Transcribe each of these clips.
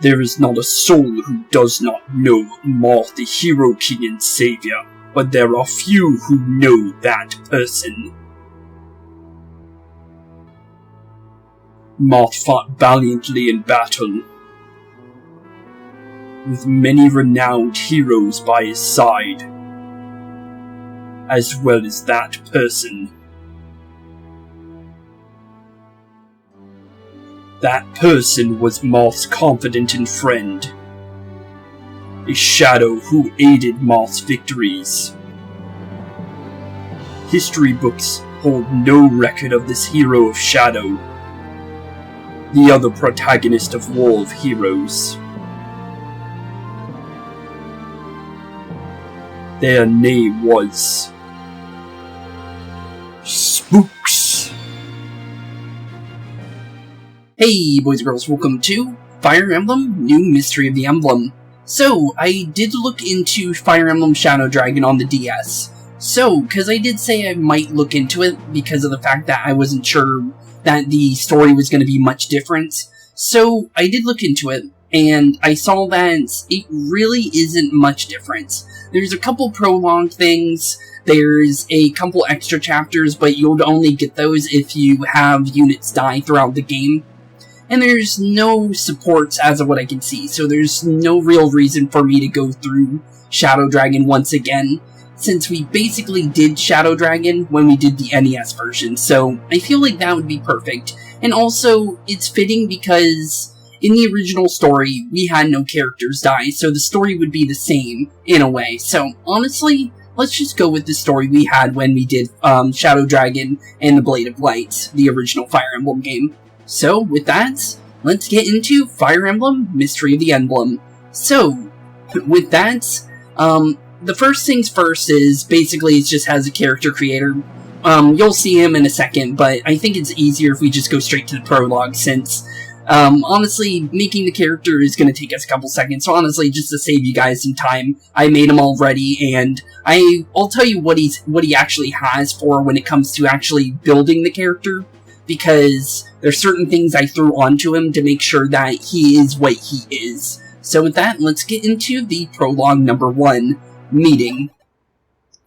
There is not a soul who does not know Marth, the hero, king, and savior, but there are few who know that person. Marth fought valiantly in battle, with many renowned heroes by his side, as well as that person. That person was Marth's confidant and friend, a shadow who aided Marth's victories. History books hold no record of this hero of Shadow, the other protagonist of War of Heroes. Their name was Spooks. Hey boys and girls, welcome to Fire Emblem, New Mystery of the Emblem. So, I did look into Fire Emblem Shadow Dragon on the DS. So, because I did say I might look into it because of the fact that I wasn't sure that the story was going to be much different. So, I did look into it, and I saw that it really isn't much different. There's a couple prologue things, there's a couple extra chapters, but you'll only get those if you have units die throughout the game. And there's no supports as of what I can see, so there's no real reason for me to go through Shadow Dragon once again, since we basically did Shadow Dragon when we did the NES version, so I feel like that would be perfect. And also, it's fitting because in the original story, we had no characters die, so the story would be the same, in a way. So, honestly, let's just go with the story we had when we did Shadow Dragon and the Blade of Light, the original Fire Emblem game. So, with that, let's get into Fire Emblem, Mystery of the Emblem. So, with that, the first things first is, basically, it just has a character creator. You'll see him in a second, but I think it's easier if we just go straight to the prologue, since, honestly, making the character is going to take us a couple seconds, so honestly, just to save you guys some time, I made him already, and I'll tell you what he actually has for when it comes to actually building the character, because there's certain things I threw onto him to make sure that he is what he is. So with that, let's get into the prologue number 1, Meeting.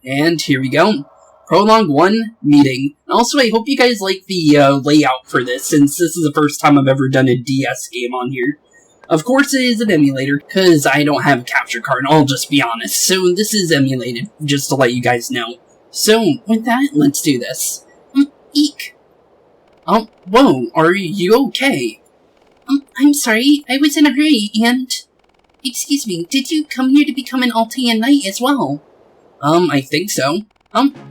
And here we go. Prologue 1, Meeting. Also, I hope you guys like the layout for this, since this is the first time I've ever done a DS game on here. Of course it is an emulator, because I don't have a capture card, I'll just be honest. So this is emulated, just to let you guys know. So, with that, let's do this. Eek. Whoa, are you okay? I'm sorry, I was in a hurry, and... Excuse me, did you come here to become an Altea Knight as well? I think so.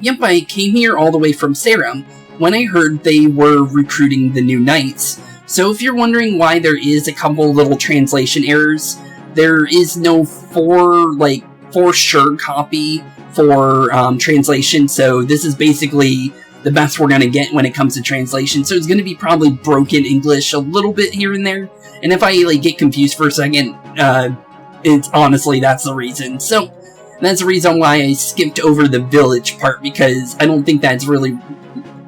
Yep, I came here all the way from Sarum, when I heard they were recruiting the new knights. So if you're wondering why there is a couple little translation errors, there is no for sure copy for translation, so this is basically the best we're going to get when it comes to translation. So it's going to be probably broken English a little bit here and there, and if I get confused for a second, it's honestly, that's the reason. So that's the reason why I skipped over the village part, because I don't think that's really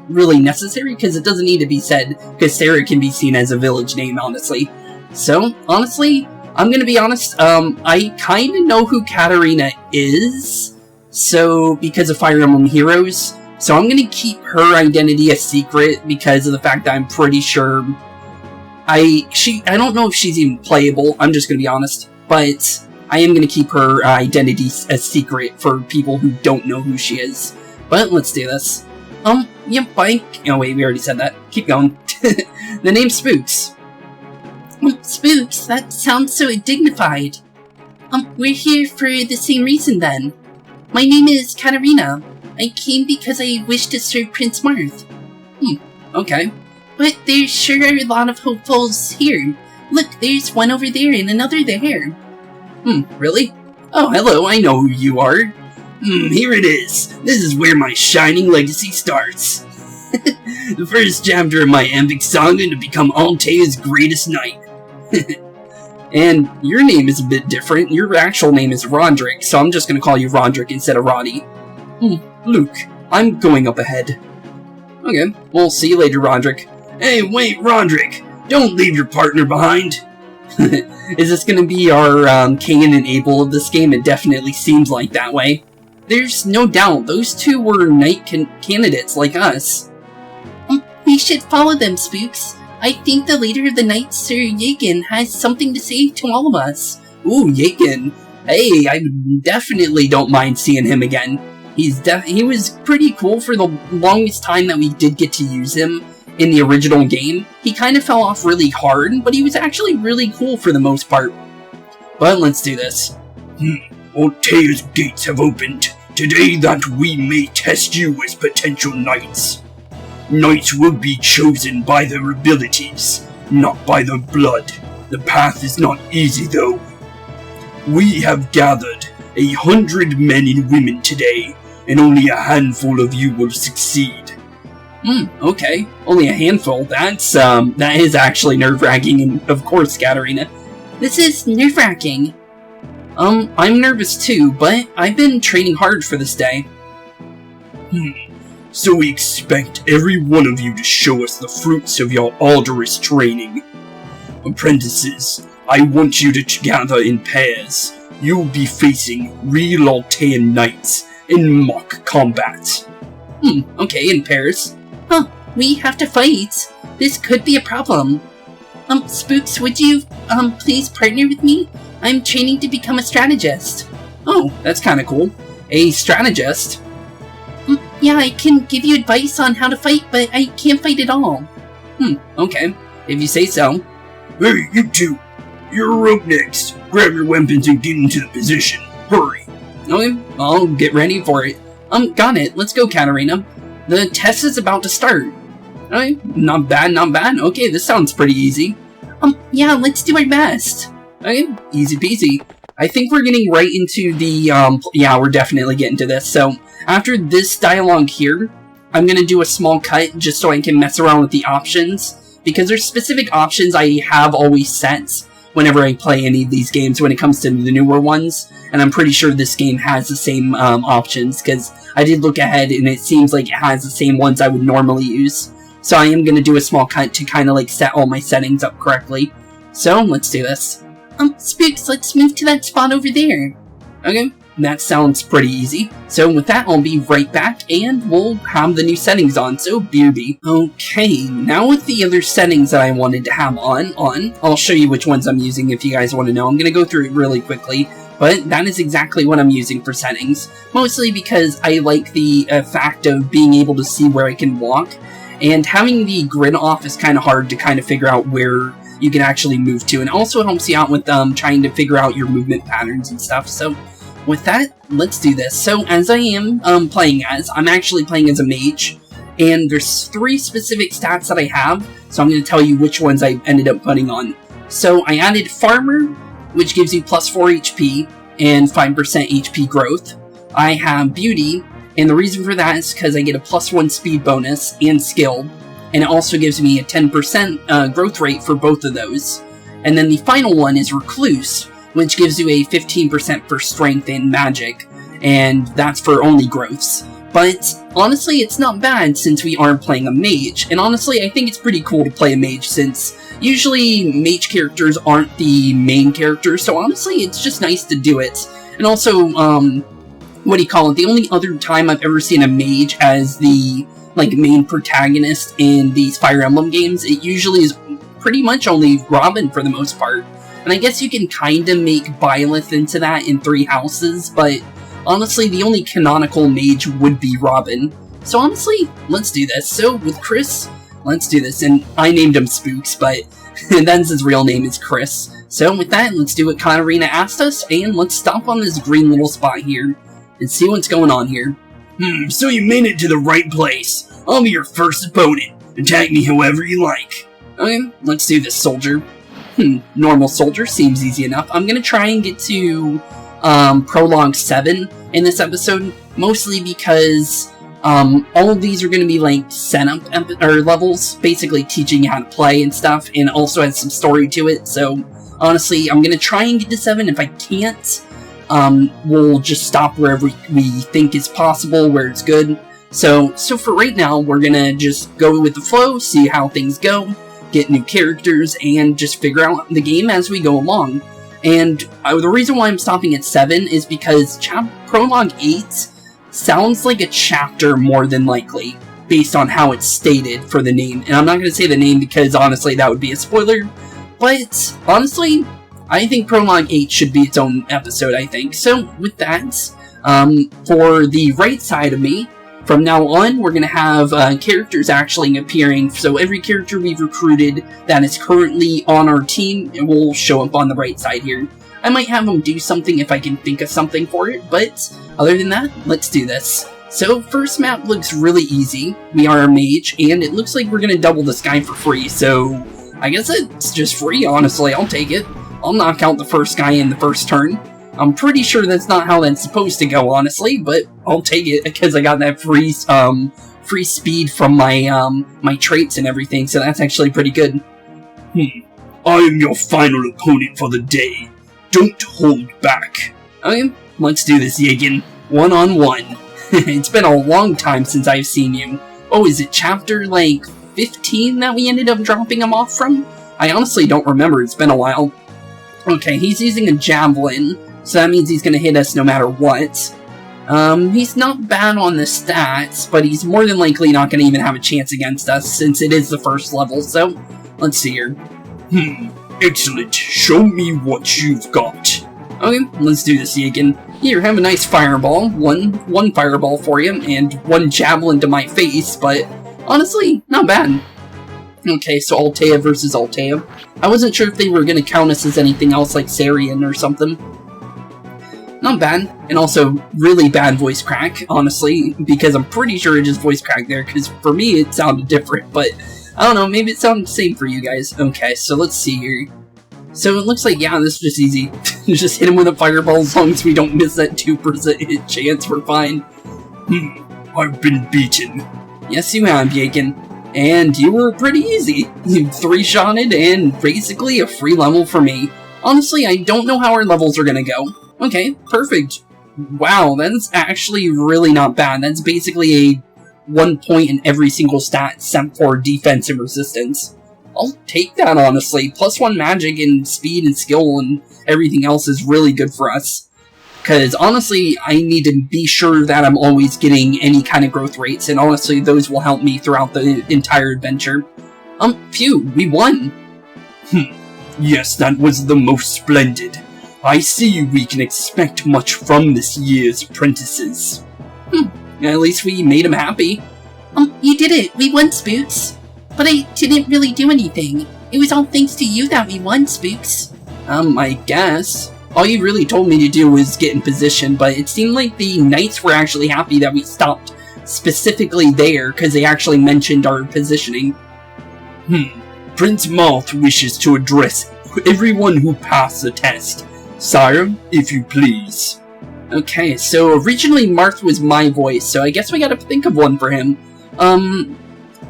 necessary, because it doesn't need to be said, because Sarah can be seen as a village name, honestly. So, honestly, I'm gonna be honest, I kinda know who Katarina is, so, because of Fire Emblem Heroes, so I'm gonna keep her identity a secret, because of the fact that I'm pretty sure I don't know if she's even playable, I'm just gonna be honest, but I am going to keep her identity a secret for people who don't know who she is. But let's do this. Yep, bye. Oh wait, we already said that. Keep going. The name's Spooks. Spooks? That sounds so dignified. We're here for the same reason then. My name is Katarina. I came because I wish to serve Prince Marth. Okay. But there sure are a lot of hopefuls here. Look, there's one over there and another there. Really? Oh, hello, I know who you are. Here it is. This is where my shining legacy starts. The first chapter of my epic saga to become Altea's greatest knight. And your name is a bit different. Your actual name is Roderick, so I'm just gonna call you Roderick instead of Roddy. Luke, I'm going up ahead. Okay, we'll see you later, Roderick. Hey, wait, Roderick! Don't leave your partner behind! Is this gonna be our Cain and Abel of this game? It definitely seems like that way. There's no doubt those two were knight candidates like us. We should follow them, Spooks. I think the leader of the Knights, Sir Yakin, has something to say to all of us. Ooh, Yakin. Hey, I definitely don't mind seeing him again. He was pretty cool for the longest time that we did get to use him in the original game. He kind of fell off really hard, but he was actually really cool for the most part. But let's do this. Altea's gates have opened. Today that we may test you as potential knights. Knights will be chosen by their abilities, not by their blood. The path is not easy though. We have gathered 100 men and women today, and only a handful of you will succeed. Okay. Only a handful. That is actually nerve-wracking, and of course, Katarina. This is nerve-wracking. I'm nervous too, but I've been training hard for this day. So we expect every one of you to show us the fruits of your arduous training. Apprentices, I want you to gather in pairs. You will be facing real Altean knights in mock combat. Okay, in pairs. We have to fight. This could be a problem. Spooks, would you, please partner with me? I'm training to become a strategist. Oh, that's kinda cool. A strategist? Yeah, I can give you advice on how to fight, but I can't fight at all. Okay. If you say so. Hey, you two! You're up next. Grab your weapons and get into the position. Hurry! Okay, I'll get ready for it. Got it. Let's go, Katarina. The test is about to start. Okay, not bad, not bad. Okay, this sounds pretty easy. Yeah, let's do our best. Okay, easy peasy. I think we're getting right into the, yeah, we're definitely getting to this. So, after this dialogue here, I'm gonna do a small cut just so I can mess around with the options. Because there's specific options I have always set whenever I play any of these games when it comes to the newer ones. And I'm pretty sure this game has the same options, because I did look ahead and it seems like it has the same ones I would normally use. So I am gonna do a small cut to kind of like set all my settings up correctly. So, let's do this. Spooks, let's move to that spot over there. Okay, that sounds pretty easy. So with that, I'll be right back, and we'll have the new settings on, so BRB. Okay, now with the other settings that I wanted to have on, I'll show you which ones I'm using if you guys want to know. I'm going to go through it really quickly, but that is exactly what I'm using for settings. Mostly because I like the fact of being able to see where I can walk, and having the grid off is kind of hard to kind of figure out where you can actually move to, and also helps you out with trying to figure out your movement patterns and stuff. So with that, let's do this. So as I am playing as, I'm actually playing as a mage, and there's 3 specific stats that I have, so I'm going to tell you which ones I ended up putting on. So I added Farmer, which gives you plus 4 HP and 5% HP growth. I have Beauty, and the reason for that is because I get a plus 1 speed bonus and skill, and it also gives me a 10% growth rate for both of those. And then the final one is Recluse, which gives you a 15% for strength and magic, and that's for only growths. But honestly, it's not bad since we are playing a mage, and honestly, I think it's pretty cool to play a mage since usually mage characters aren't the main characters, so honestly, it's just nice to do it. And also, what do you call it? The only other time I've ever seen a mage as the main protagonist in these Fire Emblem games, it usually is pretty much only Robin for the most part. And I guess you can kinda make Byleth into that in 3 houses, but honestly, the only canonical mage would be Robin. So honestly, let's do this. So with Kris, let's do this. And I named him Spooks, but that's his real name is Kris. So with that, let's do what Katarina asked us, and let's stop on this green little spot here and see what's going on here. So you made it to the right place. I'll be your first opponent. Attack me however you like. Okay, let's do this, soldier. Normal soldier seems easy enough. I'm gonna try and get to Prologue 7 in this episode, mostly because all of these are gonna be like setup levels, basically teaching you how to play and stuff, and also has some story to it. So honestly, I'm gonna try and get to 7. If I can't, we'll just stop wherever we think is possible, where it's good. So for right now, we're gonna just go with the flow, see how things go. And also, the only other time I've ever seen a mage as the get new characters, and just figure out the game as we go along. And the reason why I'm stopping at 7 is because Prologue 8 sounds like a chapter more than likely, based on how it's stated for the name. And I'm not going to say the name because, honestly, that would be a spoiler. But, honestly, I think Prologue 8 should be its own episode, I think. So, with that, for the right side of me, from now on, we're going to have characters actually appearing. So every character we've recruited that is currently on our team will show up on the right side here. I might have them do something if I can think of something for it, but other than that, let's do this. So first map looks really easy. We are a mage, and it looks like we're going to double this guy for free. So I guess it's just free, honestly. I'll take it. I'll knock out the first guy in the first turn. I'm pretty sure that's not how that's supposed to go, honestly, but I'll take it because I got that free speed from my my traits and everything, so that's actually pretty good. I am your final opponent for the day. Don't hold back. Okay, let's do this, Yagen. One-on-one. It's been a long time since I've seen you. Oh, is it chapter, like, 15 that we ended up dropping him off from? I honestly don't remember, it's been a while. Okay, he's using a javelin. So that means he's going to hit us no matter what. He's not bad on the stats, but he's more than likely not going to even have a chance against us, since it is the first level, so let's see here. Excellent. Show me what you've got. Okay, let's do this, Yagen. Here, have a nice fireball. One fireball for you, and one javelin to my face, but honestly, not bad. Okay, so Altea versus Altea. I wasn't sure if they were going to count us as anything else like Sarian or something. Not bad, and also really bad voice crack, honestly, because I'm pretty sure it just voice cracked there, because for me it sounded different, but I don't know, maybe it sounded the same for you guys. Okay, so let's see here. So it looks like, yeah, this is just easy. Just hit him with a fireball as long as we don't miss that 2% hit chance, we're fine. I've been beaten. Yes, you have, Yagen. And you were pretty easy. You 3-shotted and basically a free level for me. Honestly, I don't know how our levels are gonna go. Okay, perfect. Wow, that's actually really not bad. That's basically a 1 point in every single stat except for defense and resistance. I'll take that, honestly. +1 magic and speed and skill and everything else is really good for us. Because, honestly, I need to be sure that I'm always getting any kind of growth rates, and honestly, those will help me throughout the entire adventure. Phew, we won! Yes, that was the most splendid. I see we can expect much from this year's apprentices. At least we made him happy. You did it! We won, Spooks! But I didn't really do anything. It was all thanks to you that we won, Spooks. I guess. All you really told me to do was get in position, but it seemed like the knights were actually happy that we stopped specifically there, because they actually mentioned our positioning. Prince Marth wishes to address everyone who passed the test. Sire, if you please. Okay, so originally Marth was my voice, so I guess we gotta think of one for him.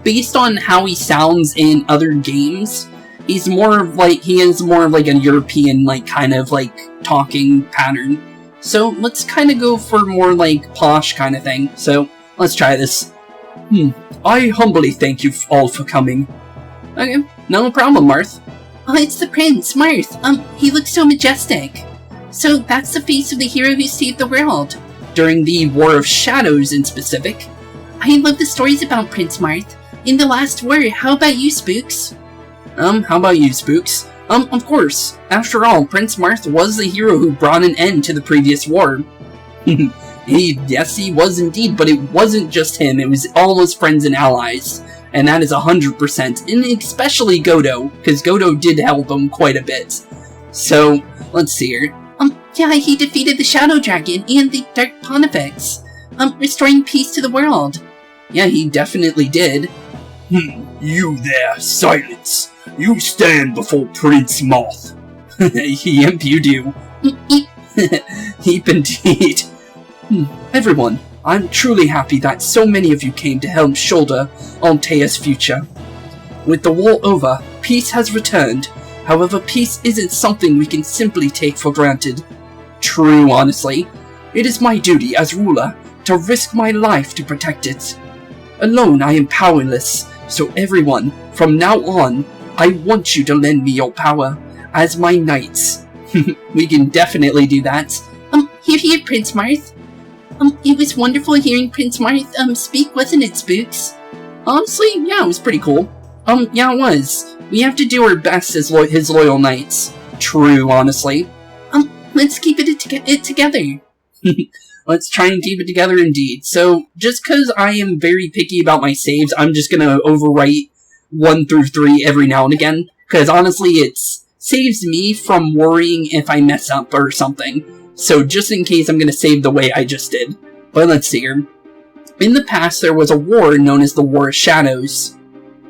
Based on how he sounds in other games, he is more of like a European, like, kind of, like, talking pattern. So let's kind of go for more, like, posh kind of thing. So let's try this. I humbly thank you all for coming. Okay, no problem, Marth. Oh, it's the Prince, Marth. He looks so majestic. So that's the face of the hero who saved the world. During the War of Shadows in specific. I love the stories about Prince Marth. In the last war, how about you, Spooks? How about you, Spooks? Of course. After all, Prince Marth was the hero who brought an end to the previous war. Yes, he was indeed, but it wasn't just him, it was all his friends and allies. And that is 100%, and especially Godo, because Godo did help him quite a bit. So, let's see here. Yeah, he defeated the Shadow Dragon and the Dark Pontifex, restoring peace to the world. Yeah, he definitely did. You there, silence. You stand before Prince Marth. Yep, you do. Heap indeed. Everyone, I'm truly happy that so many of you came to help shoulder Altea's future. With the war over, peace has returned. However, peace isn't something we can simply take for granted. True, honestly. It is my duty as ruler to risk my life to protect it. Alone, I am powerless, so everyone, from now on, I want you to lend me your power as my knights. We can definitely do that. Here, Prince Marth. It was wonderful hearing Prince Marth, speak, wasn't it, Spooks? Honestly, yeah, it was pretty cool. Yeah, it was. We have to do our best as his loyal knights. True, honestly. Let's keep it together. Let's try and keep it together indeed. So, just because I am very picky about my saves, I'm just gonna overwrite 1 through 3 every now and again. Because honestly, it saves me from worrying if I mess up or something. So just in case, I'm gonna save the way I just did. But let's see here. In the past, there was a war known as the War of Shadows.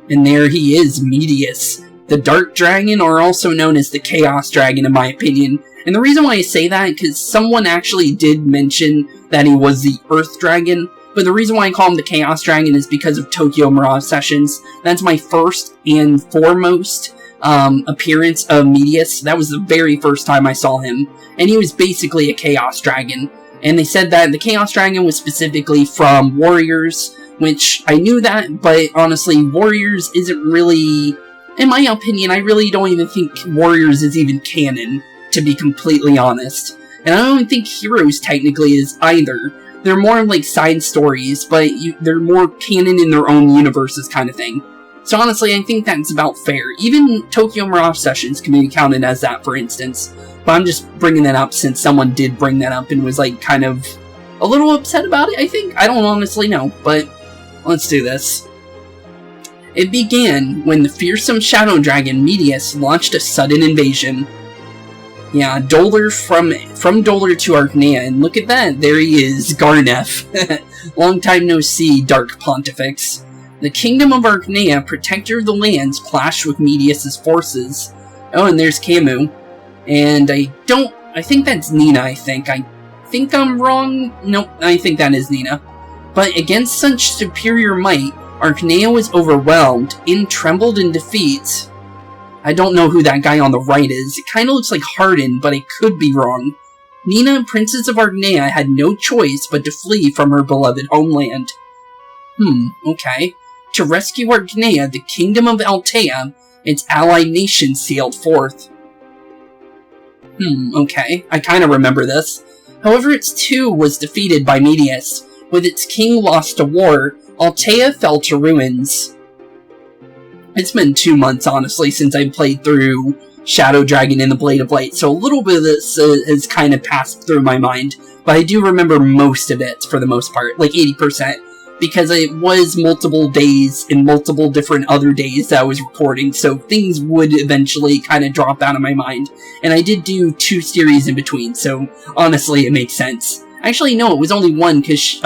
And there he is, Medius. The Dark Dragon, or also known as the Chaos Dragon in my opinion. And the reason why I say that, because someone actually did mention that he was the Earth Dragon. But the reason why I call him the Chaos Dragon is because of Tokyo Mirage Sessions. That's my first and foremost appearance of Medius. That was the very first time I saw him. And he was basically a Chaos Dragon. And they said that the Chaos Dragon was specifically from Warriors, which I knew that, but honestly, Warriors isn't really, in my opinion, I really don't even think Warriors is even canon, to be completely honest. And I don't even think Heroes technically is either. They're more like side stories, but they're more canon in their own universes kind of thing. So honestly, I think that's about fair. Even Tokyo Mirage Sessions can be counted as that, for instance. But I'm just bringing that up since someone did bring that up and was like kind of a little upset about it, I think. I don't honestly know, but let's do this. It began when the fearsome shadow dragon Medius launched a sudden invasion. Yeah, Dolar from Dolar to Archanea, and look at that, there he is, Garnef. Long time no see, Dark Pontifex. The kingdom of Archanea, protector of the lands, clashed with Medius' forces. Oh, and there's Camus. And I think that's Nina, I think I'm wrong? Nope, I think that is Nina. But against such superior might, Archanea was overwhelmed and trembled in defeat. I don't know who that guy on the right is. It kinda looks like Hardin, but I could be wrong. Nina, Princess of Archanea, had no choice but to flee from her beloved homeland. Okay. To rescue Archanea, the kingdom of Altea, its allied nations sailed forth. Okay. I kinda remember this. However, its too was defeated by Medius. With its king lost to war, Altea fell to ruins. It's been 2 months, honestly, since I played through Shadow Dragon and the Blade of Light, so a little bit of this has kind of passed through my mind, but I do remember most of it, for the most part, like 80%, because it was multiple days and multiple different other days that I was recording, so things would eventually kind of drop out of my mind, and I did do 2 series in between, so honestly, it makes sense. Actually, no, it was only 1, because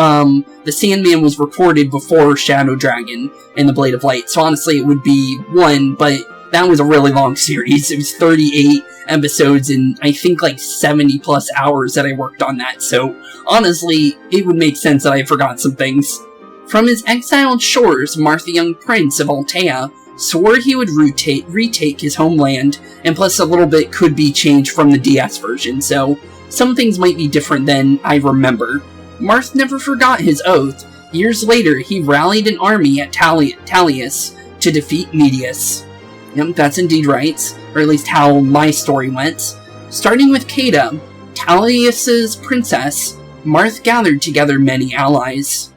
the Sandman was recorded before Shadow Dragon and the Blade of Light, so honestly it would be 1, but that was a really long series. It was 38 episodes and I think like 70 plus hours that I worked on that, so honestly, it would make sense that I forgot some things. From his exiled shores, Marth, the young prince of Altea, swore he would retake his homeland, and plus a little bit could be changed from the DS version, so some things might be different than I remember. Marth never forgot his oath. Years later, he rallied an army at Talius to defeat Medius. Yep, that's indeed right, or at least how my story went. Starting with Kata, Talius' princess, Marth gathered together many allies.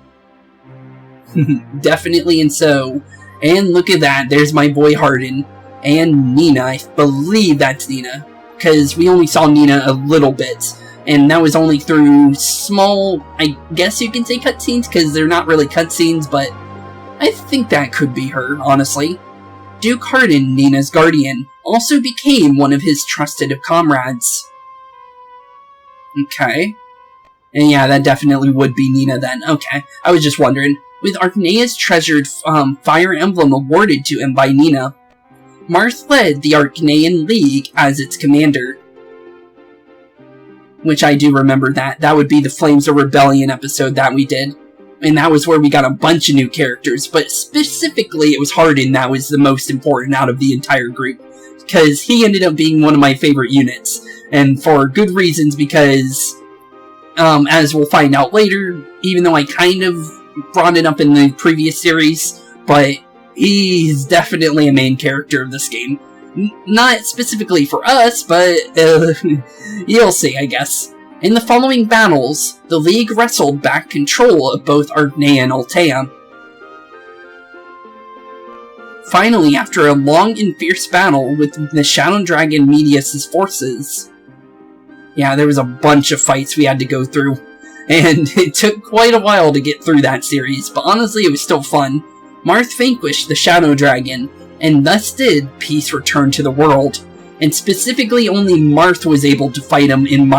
Definitely and so. And look at that, there's my boy Hardin. And Nina, I believe that's Nina. Because we only saw Nina a little bit, and that was only through small, I guess you can say cutscenes, because they're not really cutscenes, but I think that could be her, honestly. Duke Hardin, Nina's guardian, also became one of his trusted comrades. Okay. And yeah, that definitely would be Nina then. Okay, I was just wondering. With Archanea's treasured Fire Emblem awarded to him by Nina, Marth led the Archanean League as its commander. Which I do remember that. That would be the Flames of Rebellion episode that we did. And that was where we got a bunch of new characters, but specifically it was Hardin that was the most important out of the entire group. Because he ended up being one of my favorite units. And for good reasons, because, as we'll find out later, even though I kind of brought it up in the previous series, but he's definitely a main character of this game. Not specifically for us, but you'll see, I guess. In the following battles, the League wrestled back control of both Archanea and Altea. Finally, after a long and fierce battle with the Shadow Dragon Medius' forces... Yeah, there was a bunch of fights we had to go through, and it took quite a while to get through that series, but honestly it was still fun. Marth vanquished the Shadow Dragon, and thus did peace return to the world. And specifically, only Marth was able to fight him in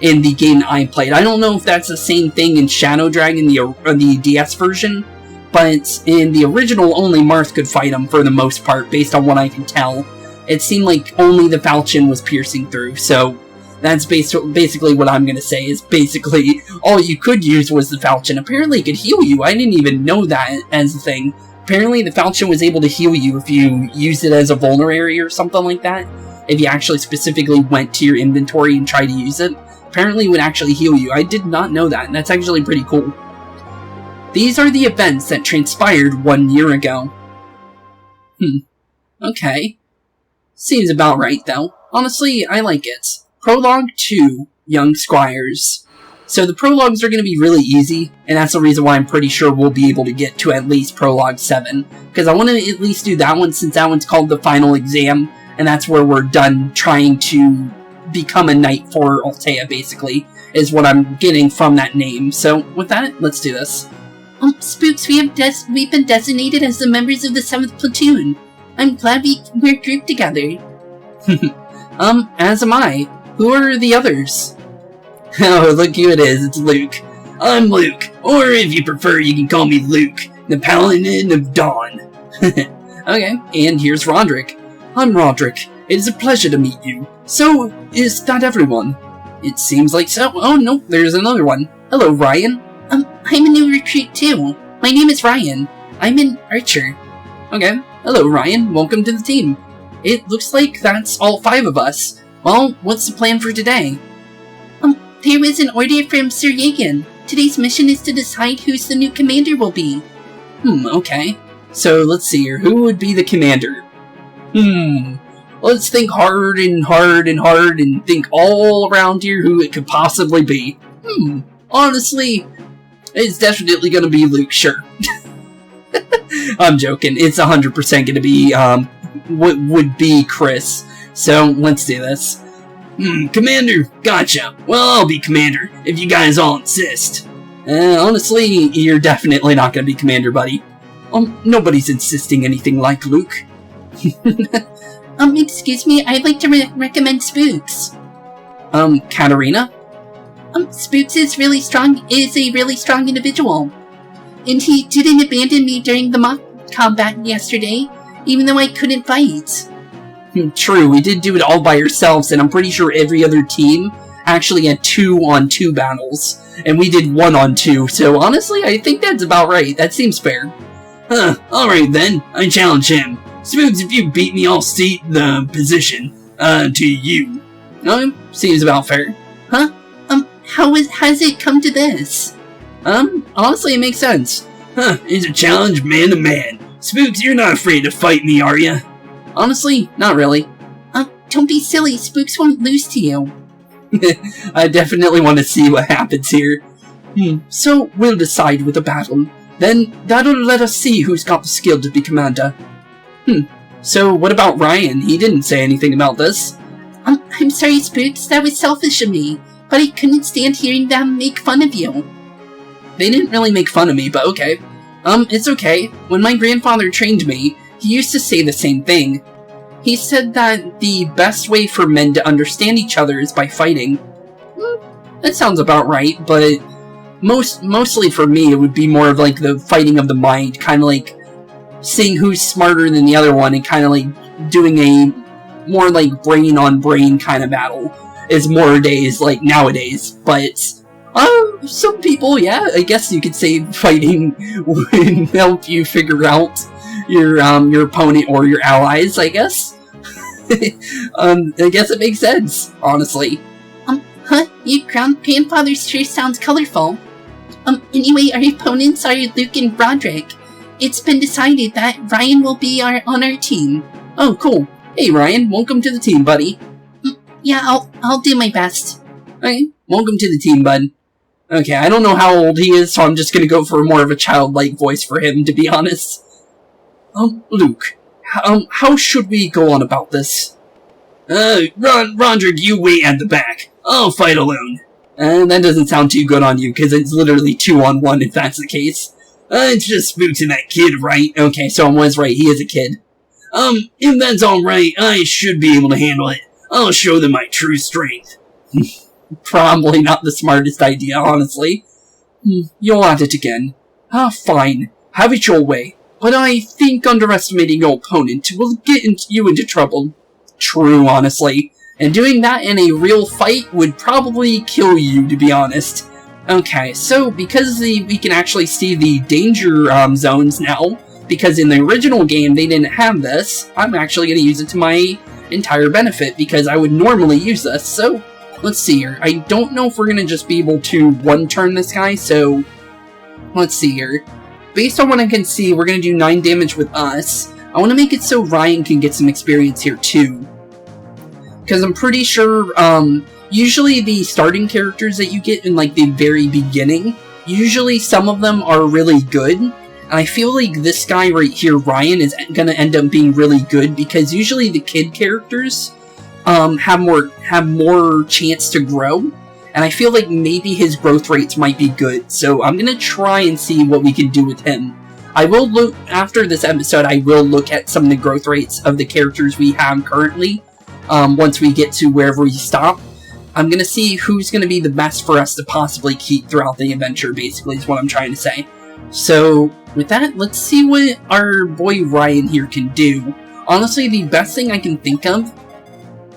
in the game I played. I don't know if that's the same thing in Shadow Dragon, the DS version, but in the original, only Marth could fight him for the most part, based on what I can tell. It seemed like only the falchion was piercing through, so that's basically what I'm gonna say, is basically all you could use was the falchion. Apparently it could heal you. I didn't even know that as a thing. Apparently the falchion was able to heal you if you used it as a vulnerary or something like that. If you actually specifically went to your inventory and tried to use it, apparently it would actually heal you. I did not know that, and that's actually pretty cool. These are the events that transpired 1 year ago. Okay. Seems about right, though. Honestly, I like it. Prologue 2, Young Squires. So the prologues are going to be really easy, and that's the reason why I'm pretty sure we'll be able to get to at least Prologue 7. Because I want to at least do that one, since that one's called the final exam, and that's where we're done trying to become a knight for Altea, basically, is what I'm getting from that name. So with that, let's do this. Spooks, we've been designated as the members of the 7th Platoon. I'm glad we're grouped together. As am I. Who are the others? Oh, look who it is, it's Luke. I'm Luke, or if you prefer, you can call me Luke, the Paladin of Dawn. Okay, and here's Roderick. I'm Roderick. It is a pleasure to meet you. So, is that everyone? It seems like so. Oh, no, there's another one. Hello, Ryan. I'm a new recruit too. My name is Ryan. I'm an archer. Okay, hello, Ryan. Welcome to the team. It looks like that's all 5 of us. Well, what's the plan for today? There was an order from Sir Yagan. Today's mission is to decide who's the new commander will be. Okay. So, let's see here. Who would be the commander? Let's think hard and hard and hard and think all around here who it could possibly be. Honestly, it's definitely gonna be Luke, sure. I'm joking. It's 100% gonna be, what would be Kris. So, let's do this. Commander, gotcha. Well, I'll be commander, if you guys all insist. Honestly, you're definitely not gonna be commander, buddy. Nobody's insisting anything like Luke. Excuse me, I'd like to recommend Spooks. Katarina? Spooks is a really strong individual. And he didn't abandon me during the mock combat yesterday, even though I couldn't fight. True, we did do it all by ourselves, and I'm pretty sure every other team actually had 2-on-2 battles, and we did 1-on-2, so honestly, I think that's about right. That seems fair. Alright then, I challenge him. Spooks, if you beat me, I'll cede the position, to you. Seems about fair. Has it come to this? Honestly, it makes sense. It's a challenge man to man. Spooks, you're not afraid to fight me, are ya? Honestly, not really. Don't be silly, Spooks won't lose to you. I definitely want to see what happens here. So, we'll decide with a battle. Then, that'll let us see who's got the skill to be commander. So, what about Ryan? He didn't say anything about this. I'm sorry, Spooks, that was selfish of me, but I couldn't stand hearing them make fun of you. They didn't really make fun of me, but okay. It's okay. When my grandfather trained me, he used to say the same thing. He said that the best way for men to understand each other is by fighting. That sounds about right, but mostly for me it would be more of like the fighting of the mind, kind of like seeing who's smarter than the other one and kind of like doing a more like brain on brain kind of battle is more days like nowadays, but some people, yeah, I guess you could say fighting would help you figure out your opponent or your allies, I guess. I guess it makes sense, honestly. Your grandfather sure sounds colorful. Anyway, our opponents are Luke and Roderick. it's been decided that Ryan will be on our team. Oh, cool. Hey, Ryan, welcome to the team, buddy. Yeah, I'll do my best. Okay, welcome to the team, bud. Okay, I don't know how old he is, so I'm just gonna go for more of a childlike voice for him, to be honest. Luke, how should we go on about this? Roderick, you wait at the back. I'll fight alone. That doesn't sound too good on you, because it's literally 2-on-1 if that's the case. It's just Spooks and that kid, right? Okay, so I was right, he is a kid. If that's alright, I should be able to handle it. I'll show them my true strength. Probably not the smartest idea, honestly. You'll at it again. Fine. Have it your way. But I think underestimating your opponent will get you into trouble. True, honestly. And doing that in a real fight would probably kill you, to be honest. Okay, so because we can actually see the danger zones now, because in the original game they didn't have this, I'm actually going to use it to my entire benefit, because I would normally use this. So, let's see here. I don't know if we're going to just be able to one-turn this guy, so let's see here. Based on what I can see, we're going to do 9 damage with us. I want to make it so Ryan can get some experience here too. Because I'm pretty sure, usually the starting characters that you get in, like, the very beginning, usually some of them are really good. And I feel like this guy right here, Ryan, is going to end up being really good, because usually the kid characters have more chance to grow. And I feel like maybe his growth rates might be good. So I'm going to try and see what we can do with him. I will look, after this episode, I will look at some of the growth rates of the characters we have currently. Once we get to wherever we stop, I'm going to see who's going to be the best for us to possibly keep throughout the adventure, basically, is what I'm trying to say. So, with that, let's see what our boy Ryan here can do. Honestly, the best thing I can think of,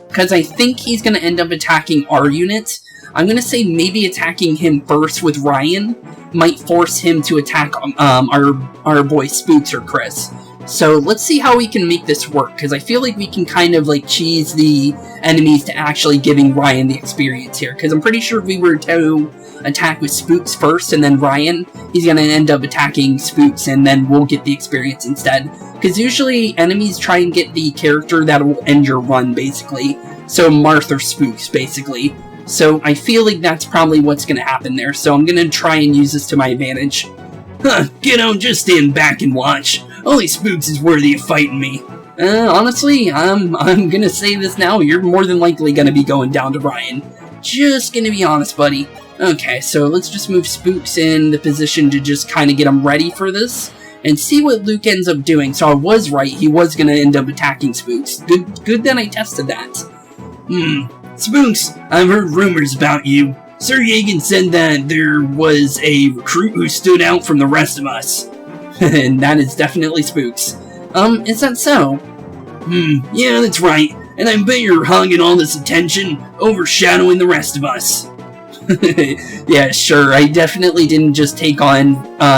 because I think he's going to end up attacking our units, I'm going to say maybe attacking him first with Ryan might force him to attack our boy Spooks or Kris. So let's see how we can make this work, because I feel like we can kind of like cheese the enemies to actually giving Ryan the experience here, because I'm pretty sure if we were to attack with Spooks first and then Ryan, he's going to end up attacking Spooks and then we'll get the experience instead. Because usually enemies try and get the character that will end your run, basically. So Marth or Spooks, basically. So I feel like that's probably what's going to happen there, so I'm going to try and use this to my advantage. Kiddo, just stand back and watch. Only Spooks is worthy of fighting me. Honestly, I'm gonna say this now, you're more than likely gonna be going down to Ryan. Just gonna be honest, buddy. Okay, so let's just move Spooks in the position to just kind of get him ready for this, and see what Luke ends up doing. So I was right, he was gonna end up attacking Spooks. Good that I tested that. Spooks, I've heard rumors about you. Sir Yagan said that there was a recruit who stood out from the rest of us. And that is definitely Spooks. Is that so? Yeah, that's right. And I bet you're hogging all this attention, overshadowing the rest of us. Yeah, sure. I definitely didn't just take on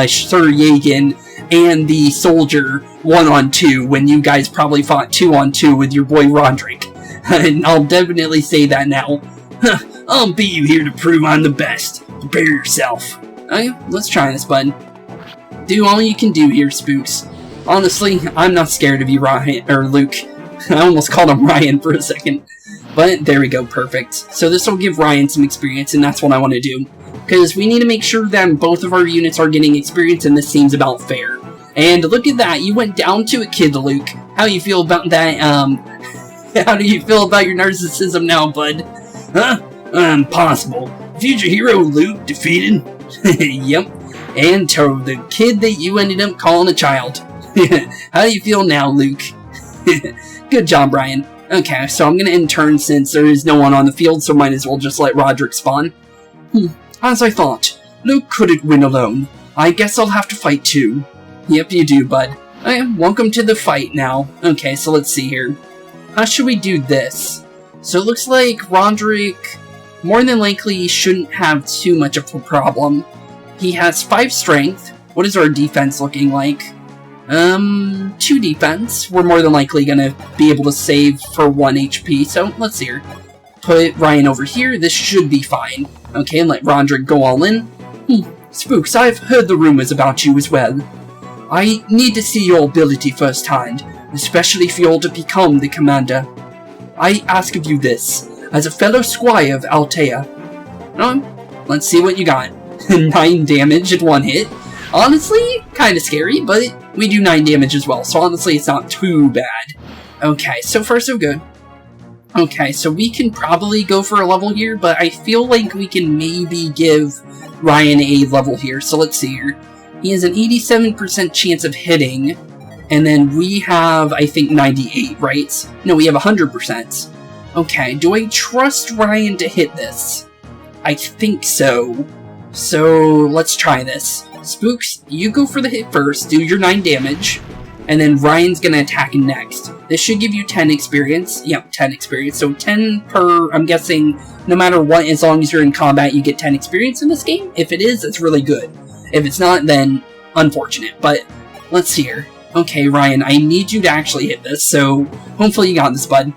Sir Yagan and the soldier 1-on-2 when you guys probably fought 2-on-2 with your boy Roderick. And I'll definitely say that now. I'll beat you here to prove I'm the best. Prepare yourself. Okay, let's try this, bud. Do all you can do here, Spooks. Honestly, I'm not scared of you, Ryan, or Luke. I almost called him Ryan for a second. But there we go, perfect. So this will give Ryan some experience, and that's what I want to do. Because we need to make sure that both of our units are getting experience, and this seems about fair. And look at that, you went down to a kid, Luke. How do you feel about that, how do you feel about your narcissism now, bud? Impossible. Future hero Luke defeated? Yep. And to the kid that you ended up calling a child. How do you feel now, Luke? Good job, Brian. Okay, so I'm gonna end turn since there is no one on the field, so might as well just let Roderick spawn. As I thought, Luke couldn't win alone. I guess I'll have to fight too. Yep, you do, bud. Welcome to the fight now. Okay, so let's see here. How should we do this? So it looks like Roderick more than likely shouldn't have too much of a problem. He has 5 strength. What is our defense looking like? 2 defense. We're more than likely gonna be able to save for 1 HP, so let's see here. Put Ryan over here, this should be fine. Okay, and let Roderick go all in. Spooks, I've heard the rumors about you as well. I need to see your ability firsthand, especially if you're to become the commander. I ask of you this, as a fellow squire of Altea. Let's see what you got. 9 damage at 1 hit. Honestly, kinda scary, but we do 9 damage as well, so honestly it's not too bad. Okay, so far so good. Okay, so we can probably go for a level here, but I feel like we can maybe give Ryan a level here, so let's see here. He has an 87% chance of hitting, and then we have, I think, 98, right? No, we have 100%. Okay, do I trust Ryan to hit this? I think so. So, let's try this. Spooks, you go for the hit first, do your 9 damage, and then Ryan's gonna attack next. This should give you 10 experience. Yep, 10 experience. So 10 per, I'm guessing, no matter what, as long as you're in combat, you get 10 experience in this game. If it is, it's really good. If it's not, then unfortunate. But let's see here. Okay, Ryan, I need you to actually hit this, so hopefully you got this, bud.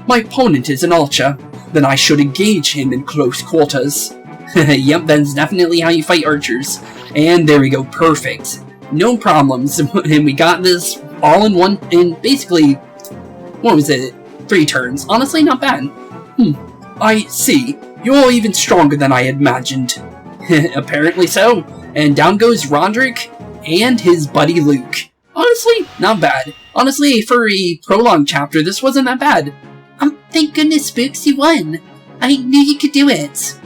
My opponent is an Altea. Then I should engage him in close quarters. Yep, that's definitely how you fight archers. And there we go, perfect. No problems, and we got this all in one, in basically, what was it, 3 turns. Honestly, not bad. I see. You're even stronger than I had imagined. Apparently so. And down goes Roderick and his buddy Luke. Honestly, not bad. Honestly, for a prologue chapter, this wasn't that bad. Thank goodness, Spooks, you won. I knew you could do it.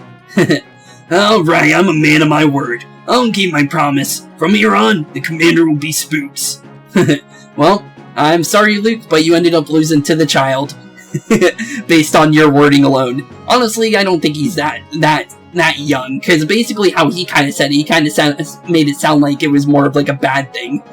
Alright, I'm a man of my word. I'll keep my promise. From here on, the commander will be Spooks. Well, I'm sorry, Luke, but you ended up losing to the child. Based on your wording alone. Honestly, I don't think he's that young, because basically how he kind of said it, he kind of made it sound like it was more of like a bad thing.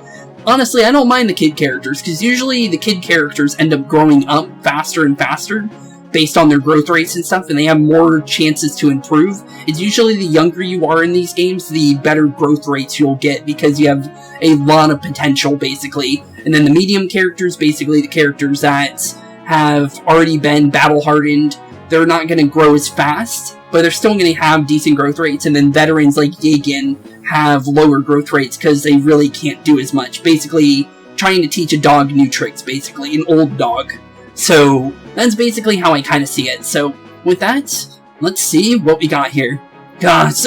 Honestly, I don't mind the kid characters, because usually the kid characters end up growing up faster and faster, based on their growth rates and stuff, and they have more chances to improve. It's usually the younger you are in these games, the better growth rates you'll get, because you have a lot of potential, basically. And then the medium characters, basically the characters that have already been battle-hardened, they're not going to grow as fast, but they're still going to have decent growth rates, and then veterans like Yagan have lower growth rates because they really can't do as much. Basically, trying to teach a dog new tricks, basically, an old dog. So, that's basically how I kind of see it. So, with that, let's see what we got here. But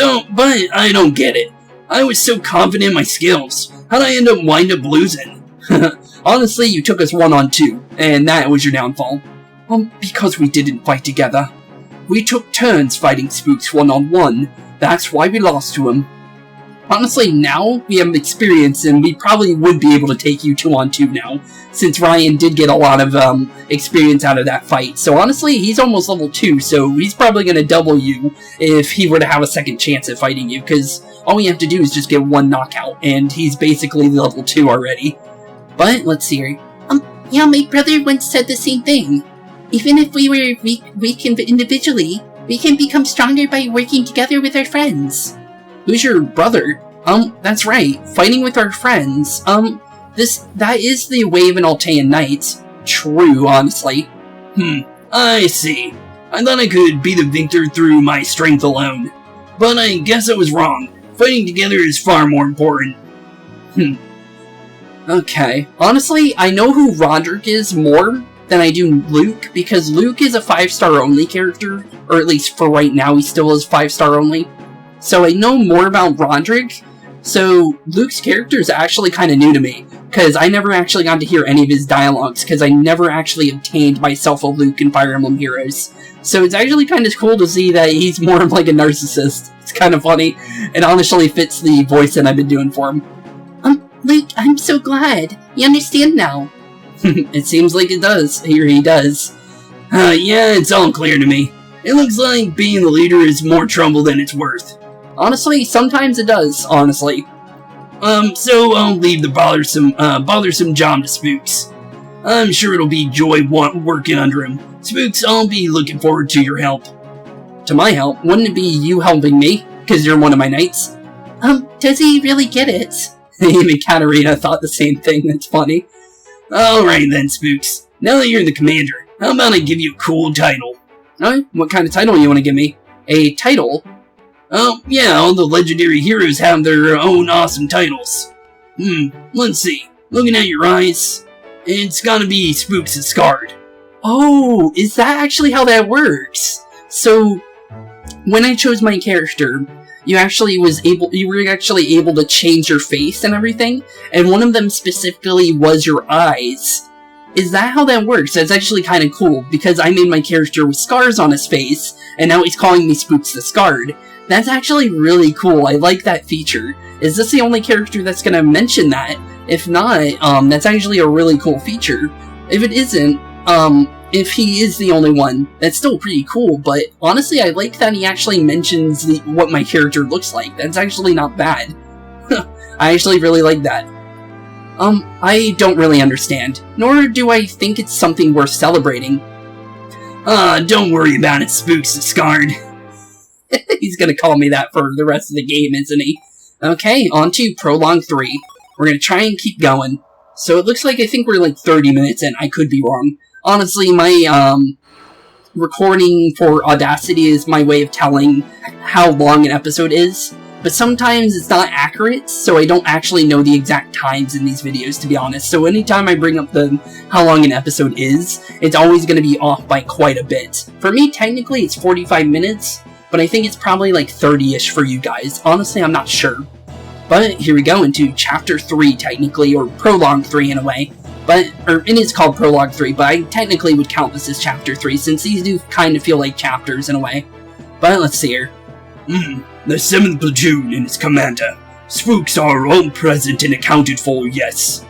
I don't get it. I was so confident in my skills. How'd I wind up losing? Honestly, you took us 1-on-2, and that was your downfall. Because we didn't fight together. We took turns fighting Spooks 1-on-1. That's why we lost to him. Honestly, now we have experience, and we probably would be able to take you 2-on-2 now, since Ryan did get a lot of experience out of that fight. So honestly, he's almost level 2, so he's probably going to double you if he were to have a second chance at fighting you, because all we have to do is just get 1 knockout, and he's basically level 2 already. But, let's see here. Yeah, my brother once said the same thing. Even if we were weak individually, we can become stronger by working together with our friends. Who's your brother? That's right, fighting with our friends. That is the way of an Altean knight. True, honestly. I see. I thought I could be the victor through my strength alone. But I guess I was wrong. Fighting together is far more important. Okay. Honestly, I know who Roderick is more than I do Luke, because Luke is a 5-star only character, or at least for right now he still is 5-star only. So I know more about Roderick, so Luke's character is actually kind of new to me, because I never actually got to hear any of his dialogues, because I never actually obtained myself a Luke in Fire Emblem Heroes. So it's actually kind of cool to see that he's more of like a narcissist. It's kind of funny, and honestly fits the voice that I've been doing for him. Luke, I'm so glad. You understand now. It seems like it does. Here he does. Yeah, it's all clear to me. It looks like being the leader is more trouble than it's worth. Honestly, sometimes it does, honestly. So I'll leave the bothersome job to Spooks. I'm sure it'll be joy working under him. Spooks, I'll be looking forward to your help. To my help? Wouldn't it be you helping me? Because you're one of my knights? Does he really get it? Even Katarina thought the same thing, that's funny. Alright then, Spooks. Now that you're the commander, how about I give you a cool title? What kind of title you want to give me? A title? Oh, yeah, all the legendary heroes have their own awesome titles. Let's see. Looking at your eyes, it's gotta be Spooks and Scarred. Oh, is that actually how that works? So, when I chose my character, you were actually able to change your face and everything, and one of them specifically was your eyes. Is that how that works? That's actually kind of cool, because I made my character with scars on his face, and now he's calling me Spooks the Scarred. That's actually really cool. I like that feature. Is this the only character that's gonna mention that? If not, that's actually a really cool feature. If it isn't, if he is the only one, that's still pretty cool, but honestly, I like that he actually mentions what my character looks like. That's actually not bad. I actually really like that. I don't really understand, nor do I think it's something worth celebrating. Don't worry about it, Spooks and Scarred. He's gonna call me that for the rest of the game, isn't he? Okay, on to Prologue 3. We're gonna try and keep going. So it looks like I think we're like 30 minutes in. I could be wrong. Honestly, my recording for Audacity is my way of telling how long an episode is. But sometimes it's not accurate, so I don't actually know the exact times in these videos, to be honest. So anytime I bring up how long an episode is, it's always going to be off by quite a bit. For me, technically, it's 45 minutes, but I think it's probably like 30-ish for you guys. Honestly, I'm not sure. But here we go into Chapter 3, technically, or Prologue 3 in a way. It is called Prologue 3, but I technically would count this as Chapter 3, since these do kind of feel like chapters in a way. But let's see here. The 7th Platoon and its commander. Spooks are all present and accounted for, yes.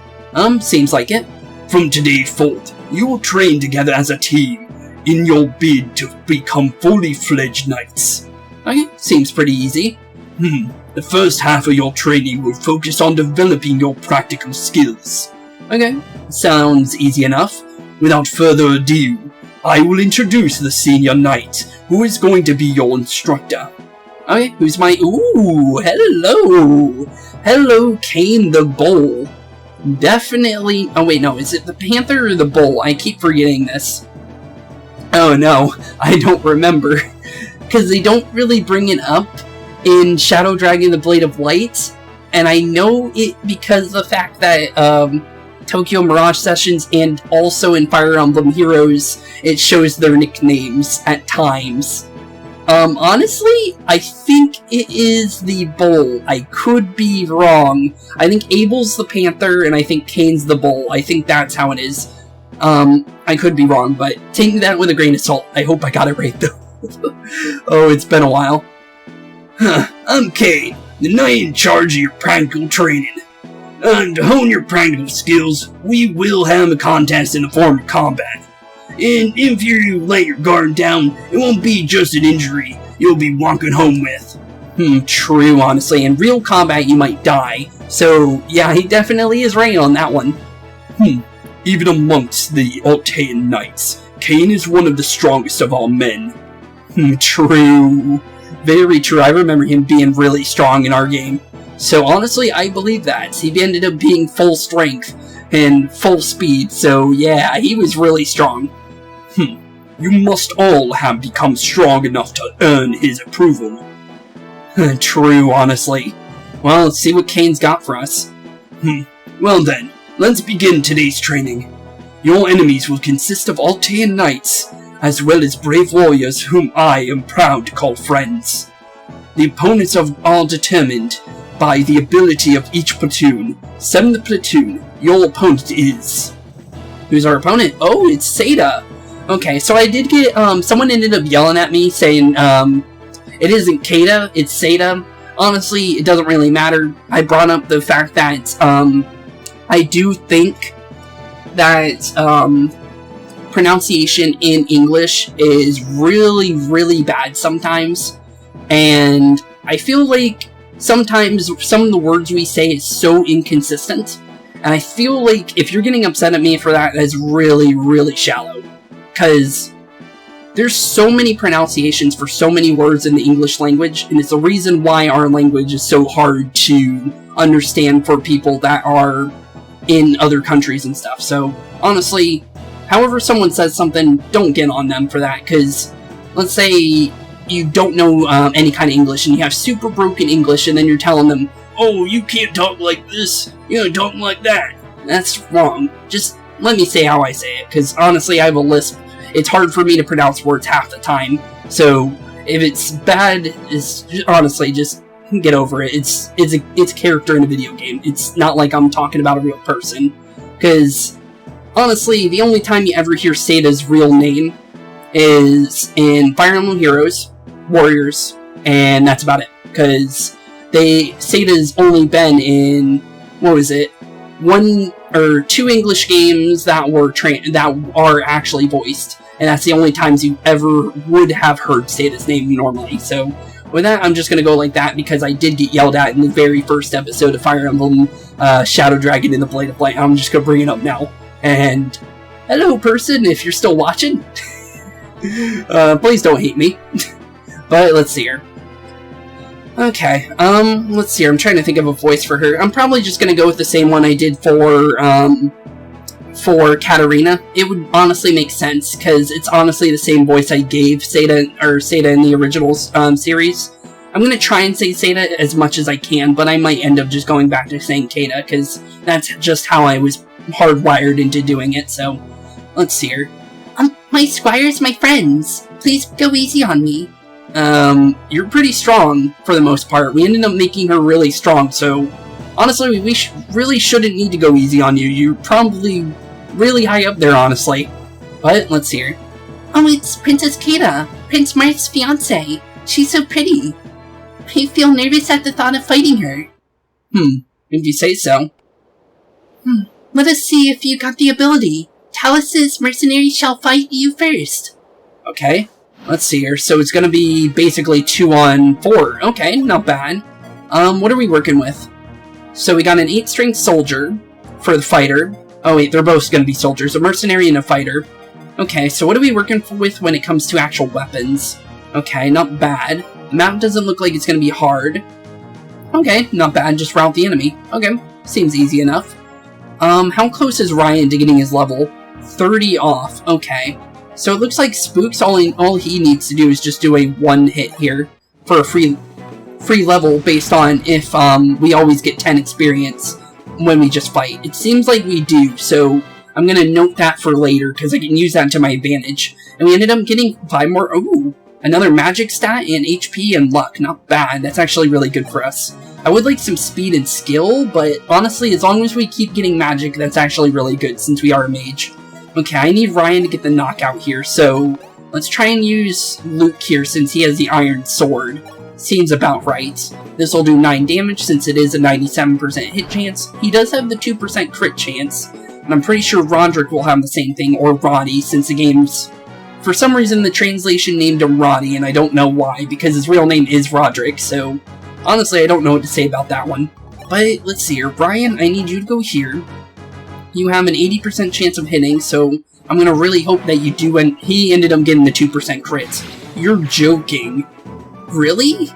Seems like it. From today forth, you will train together as a team in your bid to become fully fledged knights. Okay, seems pretty easy. The first half of your training will focus on developing your practical skills. Okay, sounds easy enough. Without further ado, I will introduce the senior knight, who is going to be your instructor. Okay, who's my... Ooh, hello! Hello, Kane the Bull. Definitely... Oh wait, no, is it the Panther or the Bull? I keep forgetting this. Oh no, I don't remember. Because they don't really bring it up in Shadow Dragon the Blade of Light. And I know it because of the fact that, Tokyo Mirage Sessions and also in Fire Emblem Heroes, it shows their nicknames at times. Honestly, I think it is the Bull. I could be wrong. I think Abel's the Panther, and I think Kane's the Bull. I think that's how it is. I could be wrong, but take that with a grain of salt. I hope I got it right, though. Oh, it's been a while. I'm Kane, the knight in charge of your practical training. And to hone your practical skills, we will have a contest in the form of combat. And if you let your guard down, it won't be just an injury you'll be walking home with. True, honestly. In real combat, you might die. So, yeah, he definitely is right on that one. Even amongst the Altean knights, Kane is one of the strongest of all men. True. Very true. I remember him being really strong in our game. So, honestly, I believe that. He ended up being full strength and full speed, so yeah, he was really strong. You must all have become strong enough to earn his approval. True, honestly. Well, let's see what Kane's got for us. Well then, let's begin today's training. Your enemies will consist of Altean knights, as well as brave warriors whom I am proud to call friends. The opponents are all determined by the ability of each platoon. 7th Platoon, your opponent is... Who's our opponent? Oh, it's Seda. Okay, so I did get, someone ended up yelling at me saying, it isn't Kada, it's Seda. Honestly, it doesn't really matter. I brought up the fact that, I do think that, pronunciation in English is really, really bad sometimes. And I feel like sometimes some of the words we say is so inconsistent. And I feel like if you're getting upset at me for that, that's really, really shallow. Because there's so many pronunciations for so many words in the English language, and it's the reason why our language is so hard to understand for people that are in other countries and stuff. So, honestly, however someone says something, don't get on them for that, because let's say you don't know any kind of English, and you have super broken English, and then you're telling them, oh, you can't talk like this, you don't talk like that. That's wrong. Just let me say how I say it, because honestly I have a lisp. It's hard for me to pronounce words half the time, so if it's bad, honestly, just get over it. It's a character in a video game. It's not like I'm talking about a real person, because honestly, the only time you ever hear Sata's real name is in Fire Emblem Heroes, Warriors, and that's about it, because Sata's only been in, what was it, 1 or 2 English games that are actually voiced, and that's the only times you ever would have heard Sata's name normally. So with that, I'm just gonna go like that because I did get yelled at in the very first episode of Fire Emblem Shadow Dragon in the Blade of Light. I'm just gonna bring it up now. And hello, person, if you're still watching. Please don't hate me. But let's see here. Okay, let's see here. I'm trying to think of a voice for her. I'm probably just gonna go with the same one I did for Katarina. It would honestly make sense, because it's honestly the same voice I gave Sata in the original series. I'm gonna try and say Sata as much as I can, but I might end up just going back to saying Tata, because that's just how I was hardwired into doing it, so let's see here. My squires, my friends. Please go easy on me. You're pretty strong, for the most part. We ended up making her really strong, so honestly, we really shouldn't need to go easy on you. You're probably really high up there, honestly. But, let's see here. Oh, it's Princess Kata, Prince Marth's fiancée. She's so pretty. I feel nervous at the thought of fighting her. If you say so. Let us see if you got the ability. Talus's mercenaries shall fight you first. Okay, let's see here. So it's gonna be basically 2 on 4. Okay, not bad. What are we working with? So we got an 8-string soldier for the fighter. Oh wait, they're both gonna be soldiers. A mercenary and a fighter. Okay, so what are we working with when it comes to actual weapons? Okay, not bad. The map doesn't look like it's gonna be hard. Okay, not bad, just route the enemy. Okay, seems easy enough. How close is Ryan to getting his level? 30 off, okay. So it looks like Spooks, all he needs to do is just do a 1 hit here for a free level based on if we always get 10 experience when we just fight. It seems like we do, so I'm gonna note that for later because I can use that to my advantage. And we ended up getting 5 more, ooh, another magic stat and HP and luck, not bad. That's actually really good for us. I would like some speed and skill, but honestly, as long as we keep getting magic, that's actually really good since we are a mage. Okay, I need Ryan to get the knockout here, so let's try and use Luke here since he has the iron sword. Seems about right. This will do 9 damage since it is a 97% hit chance. He does have the 2% crit chance, and I'm pretty sure Roderick will have the same thing, or Roddy, since the game's... For some reason, the translation named him Roddy, and I don't know why, because his real name is Roderick, so... Honestly, I don't know what to say about that one. But, let's see here. Ryan, I need you to go here. You have an 80% chance of hitting, so I'm gonna really hope that you do, and he ended up getting the 2% crit. You're joking. Really?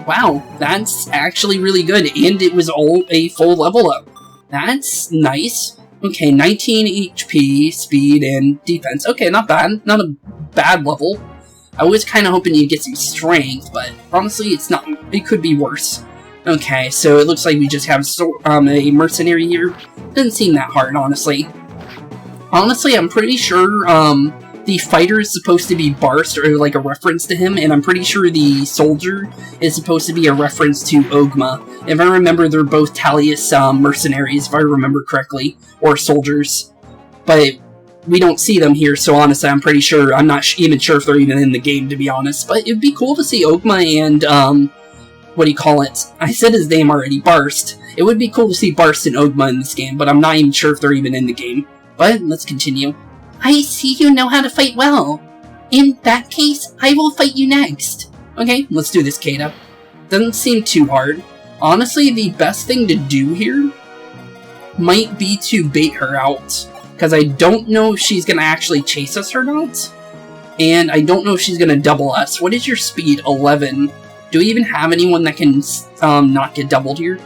Wow, that's actually really good, and it was all a full level up. That's nice. Okay, 19 HP, speed, and defense. Okay, not bad. Not a bad level. I was kind of hoping you'd get some strength, but honestly, it's not. It could be worse. Okay, so it looks like we just have a mercenary here. Doesn't seem that hard, honestly. Honestly, I'm pretty sure the fighter is supposed to be Barst, or like a reference to him, and I'm pretty sure the soldier is supposed to be a reference to Ogma. If I remember, they're both Talius mercenaries, if I remember correctly, or soldiers. But we don't see them here, so honestly, I'm pretty sure, I'm not even sure if they're even in the game, to be honest. But it'd be cool to see Ogma and, what do you call it? I said his name already, Barst. It would be cool to see Barst and Ogma in this game, but I'm not even sure if they're even in the game. But, let's continue. I see you know how to fight well. In that case, I will fight you next. Okay, let's do this, Kata. Doesn't seem too hard. Honestly, the best thing to do here might be to bait her out. Because I don't know if she's going to actually chase us or not. And I don't know if she's going to double us. What is your speed? 11. Do we even have anyone that can not get doubled here?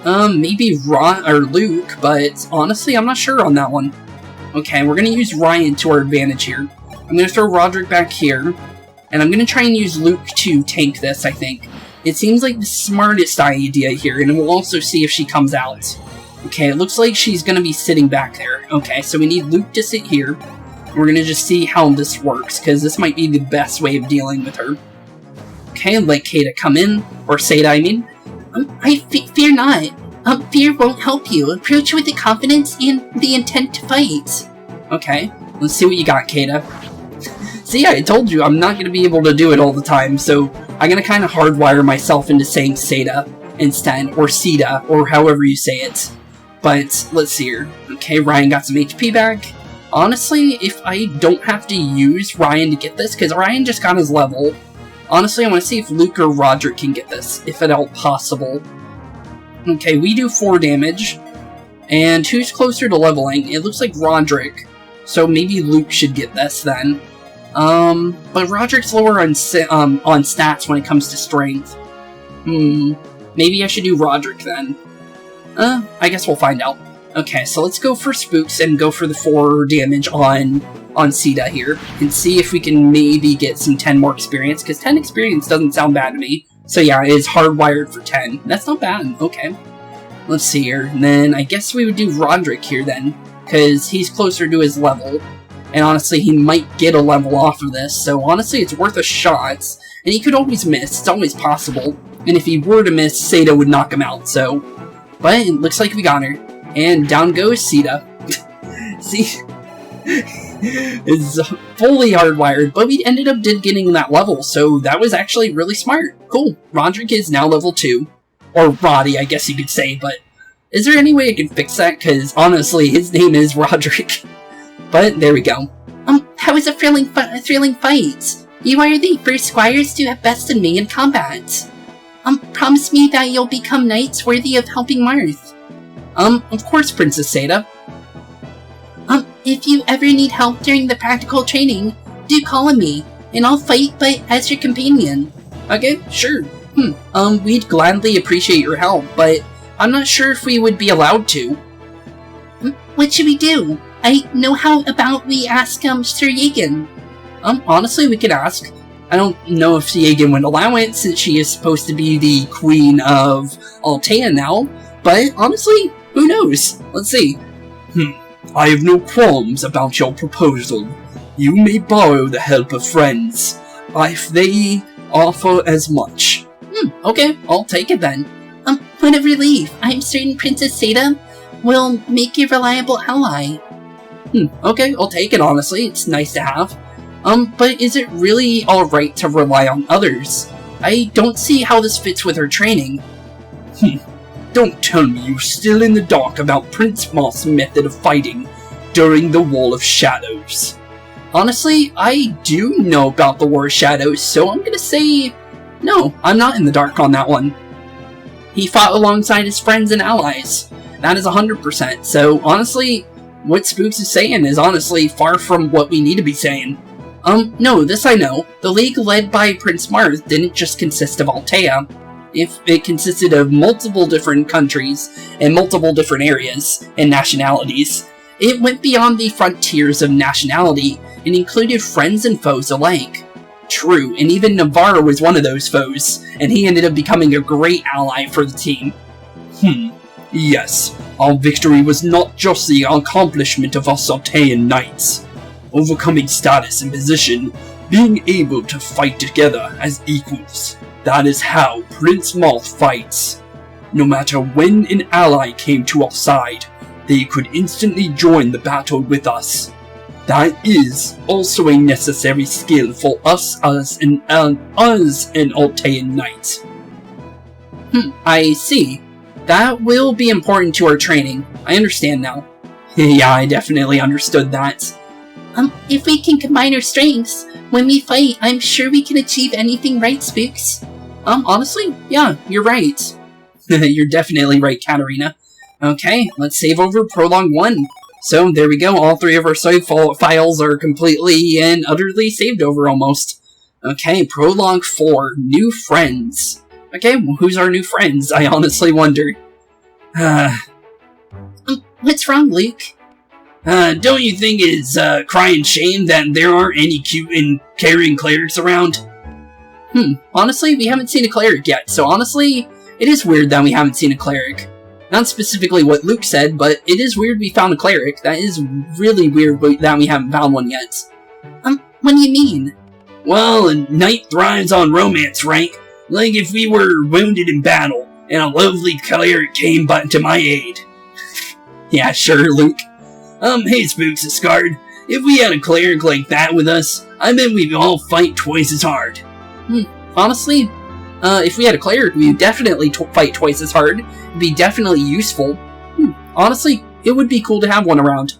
Maybe Ron or Luke, but honestly, I'm not sure on that one. Okay, we're going to use Ryan to our advantage here. I'm going to throw Roderick back here. And I'm going to try and use Luke to tank this, I think. It seems like the smartest idea here, and we'll also see if she comes out. Okay, it looks like she's gonna be sitting back there. Okay, so we need Luke to sit here. We're gonna just see how this works, because this might be the best way of dealing with her. Okay, let Kata come in, or Seda, I mean. Fear not. Fear won't help you. Approach with the confidence and the intent to fight. Okay, let's see what you got, Kata. See, I told you I'm not going to be able to do it all the time, so I'm going to kind of hardwire myself into saying Seda instead, or Seda, or however you say it. But, let's see here. Okay, Ryan got some HP back. Honestly, if I don't have to use Ryan to get this, because Ryan just got his level, honestly, I want to see if Luke or Roderick can get this, if at all possible. Okay, we do 4 damage. And who's closer to leveling? It looks like Roderick. So maybe Luke should get this then. But Roderick's lower on stats when it comes to strength. Maybe I should do Roderick then. I guess we'll find out. Okay, so let's go for Spooks and go for the 4 damage on Seda here. And see if we can maybe get some 10 more experience, because 10 experience doesn't sound bad to me. So yeah, it is hardwired for 10. That's not bad, okay. Let's see here, and then I guess we would do Roderick here then, because he's closer to his level. And honestly, he might get a level off of this, so honestly, it's worth a shot. And he could always miss, it's always possible. And if he were to miss, Seda would knock him out, so... But it looks like we got her. And down goes Seda. See? It's fully hardwired, but we ended up getting that level, so that was actually really smart. Cool. Roderick is now level 2. Or Roddy, I guess you could say, but... Is there any way I can fix that? Because honestly, his name is Roderick. But there we go. That was a thrilling fight. You are the first squires to have bested me in combat. Promise me that you'll become knights worthy of helping Marth. Of course, Princess Seda. If you ever need help during the practical training, do call on me, and I'll fight but as your companion. Okay, sure. We'd gladly appreciate your help, but I'm not sure if we would be allowed to. What should we do? I know how about we ask, Sir Yegan. Honestly, we could ask. I don't know if Yegan would allow it, since she is supposed to be the queen of Altea now, but honestly, who knows? Let's see. I have no qualms about your proposal. You may borrow the help of friends, if they offer as much. Okay, I'll take it then. What a relief. I'm certain Princess Seda will make a reliable ally. Okay, I'll take it, honestly. It's nice to have. But is it really alright to rely on others? I don't see how this fits with her training. Don't tell me you're still in the dark about Prince Marth's method of fighting during the Wall of Shadows. Honestly, I do know about the War of Shadows, so I'm gonna say... No, I'm not in the dark on that one. He fought alongside his friends and allies. That is 100%, so honestly, what Spooks is saying is honestly far from what we need to be saying. No, this I know. The League led by Prince Marth didn't just consist of Altea. If it consisted of multiple different countries and multiple different areas and nationalities. It went beyond the frontiers of nationality and included friends and foes alike. True, and even Navarro was one of those foes, and he ended up becoming a great ally for the team. Yes, our victory was not just the accomplishment of us Altean knights. Overcoming status and position, being able to fight together as equals. That is how Prince Marth fights. No matter when an ally came to our side, they could instantly join the battle with us. That is also a necessary skill for us as an Altean knight. I see. That will be important to our training. I understand now. Yeah, I definitely understood that. If we can combine our strengths, when we fight, I'm sure we can achieve anything, right, Spooks? Honestly, yeah, you're right. You're definitely right, Katarina. Okay, let's save over Prologue 1. So, there we go, all 3 of our save files are completely and utterly saved over almost. Okay, Prologue 4, New Friends. Okay, well, who's our new friends? I honestly wonder. What's wrong, Luke? Don't you think it's crying shame that there aren't any cute and caring clerics around? Honestly, we haven't seen a cleric yet, so honestly, it is weird that we haven't seen a cleric. Not specifically what Luke said, but it is weird we found a cleric. That is really weird that we haven't found one yet. What do you mean? Well, a knight thrives on romance, right? Like if we were wounded in battle, and a lovely cleric came to my aid. Yeah, sure, Luke. Hey Spooks and Scarred, if we had a cleric like that with us, I bet we'd all fight twice as hard. Honestly, if we had a cleric, we would definitely fight twice as hard. It'd be definitely useful. Honestly, it would be cool to have one around.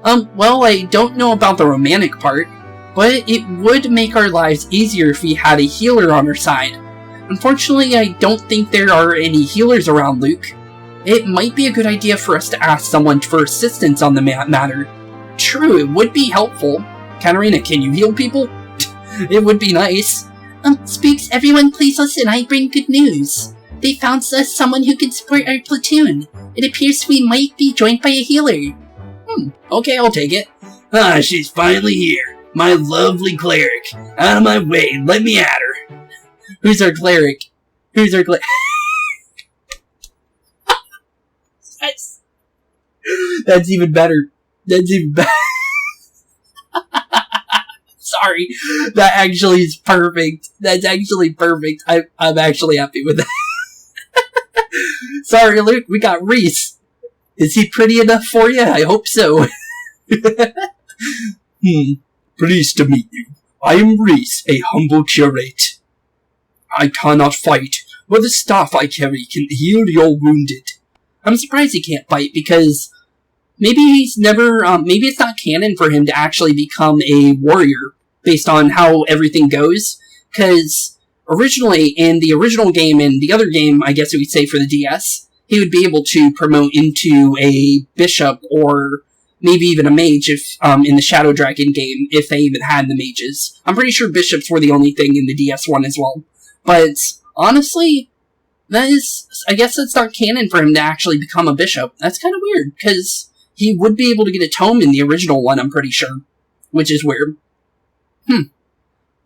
Well, I don't know about the romantic part, but it would make our lives easier if we had a healer on our side. Unfortunately, I don't think there are any healers around, Luke. It might be a good idea for us to ask someone for assistance on the matter. True, it would be helpful. Katarina, can you heal people? It would be nice. Spooks, everyone please listen, I bring good news. They found us someone who can support our platoon. It appears we might be joined by a healer. Okay, I'll take it. Ah, she's finally here. My lovely cleric. Out of my way, let me at her. Who's our cleric? Who's our cleric? That's even better. That's even better. Sorry. That actually is perfect. That's actually perfect. I'm actually happy with that. Sorry, Luke, we got Reese. Is he pretty enough for you? I hope so. Pleased to meet you. I am Reese, a humble curate. I cannot fight, but the staff I carry can heal your wounded. I'm surprised he can't fight because maybe he's never, maybe it's not canon for him to actually become a warrior based on how everything goes. Because originally, in the original game and the other game, I guess we would say for the DS, he would be able to promote into a bishop or maybe even a mage if, in the Shadow Dragon game, if they even had the mages. I'm pretty sure bishops were the only thing in the DS one as well. But honestly, that is, I guess that's not canon for him to actually become a bishop. That's kind of weird, because he would be able to get a tome in the original one, I'm pretty sure. Which is weird.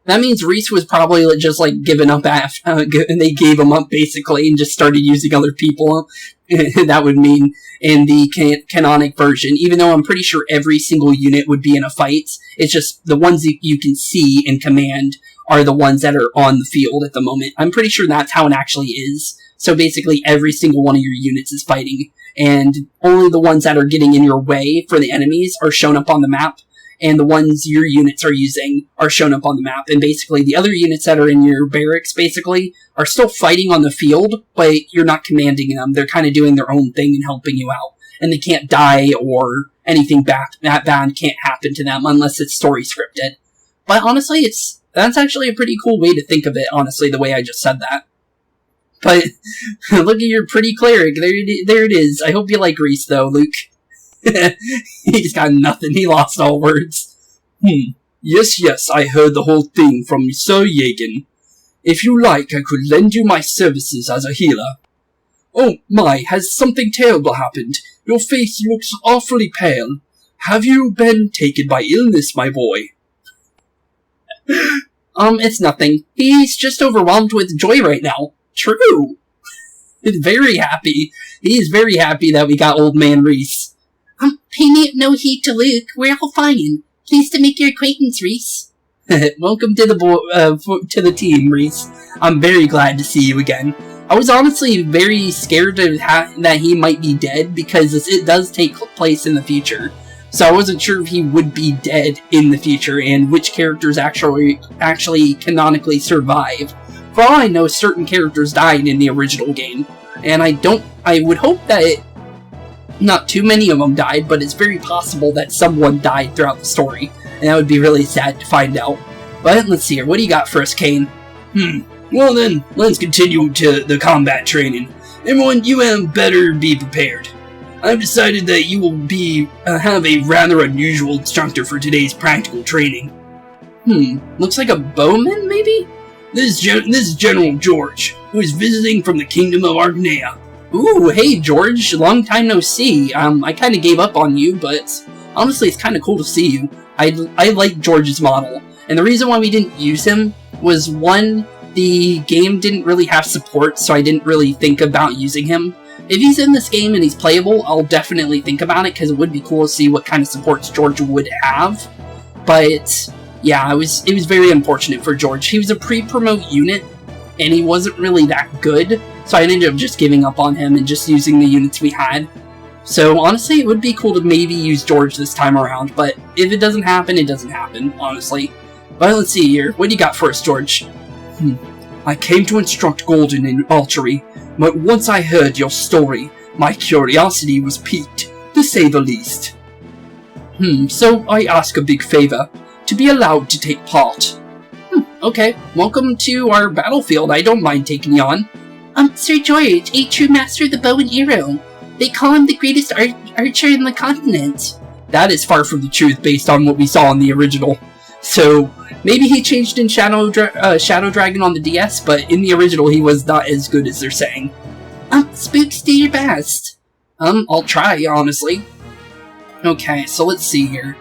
That means Reese was probably just, like, given up after, and they gave him up, basically, and just started using other people. That would mean in the canonic version, even though I'm pretty sure every single unit would be in a fight. It's just the ones that you can see and command are the ones that are on the field at the moment. I'm pretty sure that's how it actually is. So basically every single one of your units is fighting, and only the ones that are getting in your way for the enemies are shown up on the map, and the ones your units are using are shown up on the map. And basically the other units that are in your barracks, basically, are still fighting on the field, but you're not commanding them. They're kind of doing their own thing and helping you out. And they can't die or anything that bad can't happen to them unless it's story scripted. But honestly, that's actually a pretty cool way to think of it, honestly, the way I just said that. But, look at your pretty cleric. There it is. I hope you like Reese, though, Luke. He's got nothing. He lost all words. Yes, I heard the whole thing from Sir Yagan. If you like, I could lend you my services as a healer. Oh my, has something terrible happened? Your face looks awfully pale. Have you been taken by illness, my boy? It's nothing. He's just overwhelmed with joy right now. True. He's very happy. He is very happy that we got old man Reese. Pay no heed to Luke. We're all fine. Pleased to make your acquaintance, Reese. Welcome to the team, Reese. I'm very glad to see you again. I was honestly very scared that he might be dead because it does take place in the future. So I wasn't sure if he would be dead in the future and which characters actually canonically survive. For all I know, certain characters died in the original game, and I would hope that not too many of them died, but it's very possible that someone died throughout the story, and that would be really sad to find out. But let's see here, what do you got for us, Kane? Well then, let's continue to the combat training. Everyone, you had better be prepared. I've decided that you will have a rather unusual instructor for today's practical training. Looks like a bowman, maybe? This is General George, who is visiting from the Kingdom of Archanea. Ooh, hey George, long time no see. I kind of gave up on you, but honestly it's kind of cool to see you. I like George's model, and the reason why we didn't use him was, one, the game didn't really have support, so I didn't really think about using him. If he's in this game and he's playable, I'll definitely think about it, because it would be cool to see what kind of supports George would have. But yeah, it was very unfortunate for George. He was a pre-promote unit, and he wasn't really that good, so I ended up just giving up on him and just using the units we had. So honestly, it would be cool to maybe use George this time around, but if it doesn't happen, it doesn't happen, honestly. But let's see here. What do you got for us, George? I came to instruct Golden in archery, but once I heard your story, my curiosity was piqued, to say the least. So I ask a big favor, to be allowed to take part. Okay, welcome to our battlefield. I don't mind taking you on. Sir George, a true master of the bow and arrow. They call him the greatest archer in the continent. That is far from the truth based on what we saw in the original. So, maybe he changed in Shadow Dragon on the DS, but in the original he was not as good as they're saying. Spooks, do your best. I'll try, honestly. Okay, so let's see here.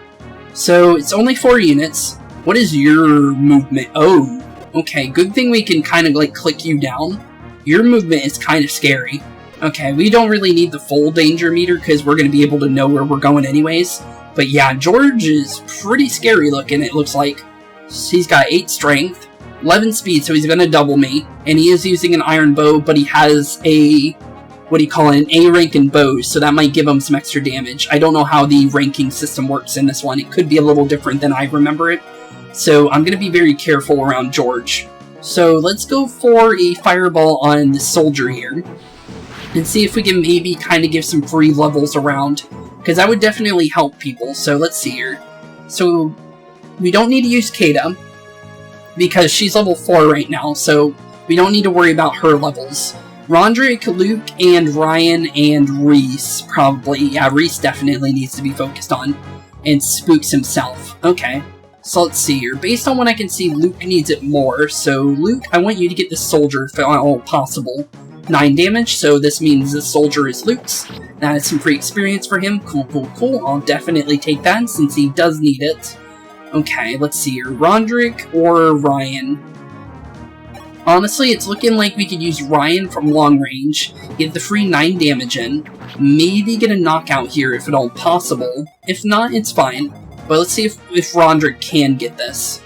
So, it's only 4 units. What is your movement? Oh, okay, good thing we can kind of like click you down. Your movement is kind of scary. Okay, we don't really need the full danger meter because we're going to be able to know where we're going anyways. But yeah, George is pretty scary looking, it looks like. He's got 8 strength, 11 speed, so he's going to double me. And he is using an iron bow, but he has a, what do you call it, an A rank in bows, so that might give him some extra damage. I don't know how the ranking system works in this one. It could be a little different than I remember it. So I'm going to be very careful around George. So let's go for a fireball on the soldier here. And see if we can maybe kind of give some free levels around. Because that would definitely help people. So let's see here. So we don't need to use Kata, because she's level 4 right now. So we don't need to worry about her levels. Rondrick, Luke, and Ryan, and Reese probably. Yeah, Reese definitely needs to be focused on. And Spooks himself. Okay. So let's see here. Based on what I can see, Luke needs it more. So Luke, I want you to get the soldier if at all possible. 9 damage, so this means the soldier is Luke's. That is some free experience for him. Cool, cool, cool. I'll definitely take that since he does need it. Okay, let's see here. Rondrick or Ryan? Honestly, it's looking like we could use Ryan from long range, get the free 9 damage in, maybe get a knockout here if at all possible. If not, it's fine. But let's see if Rondrick can get this.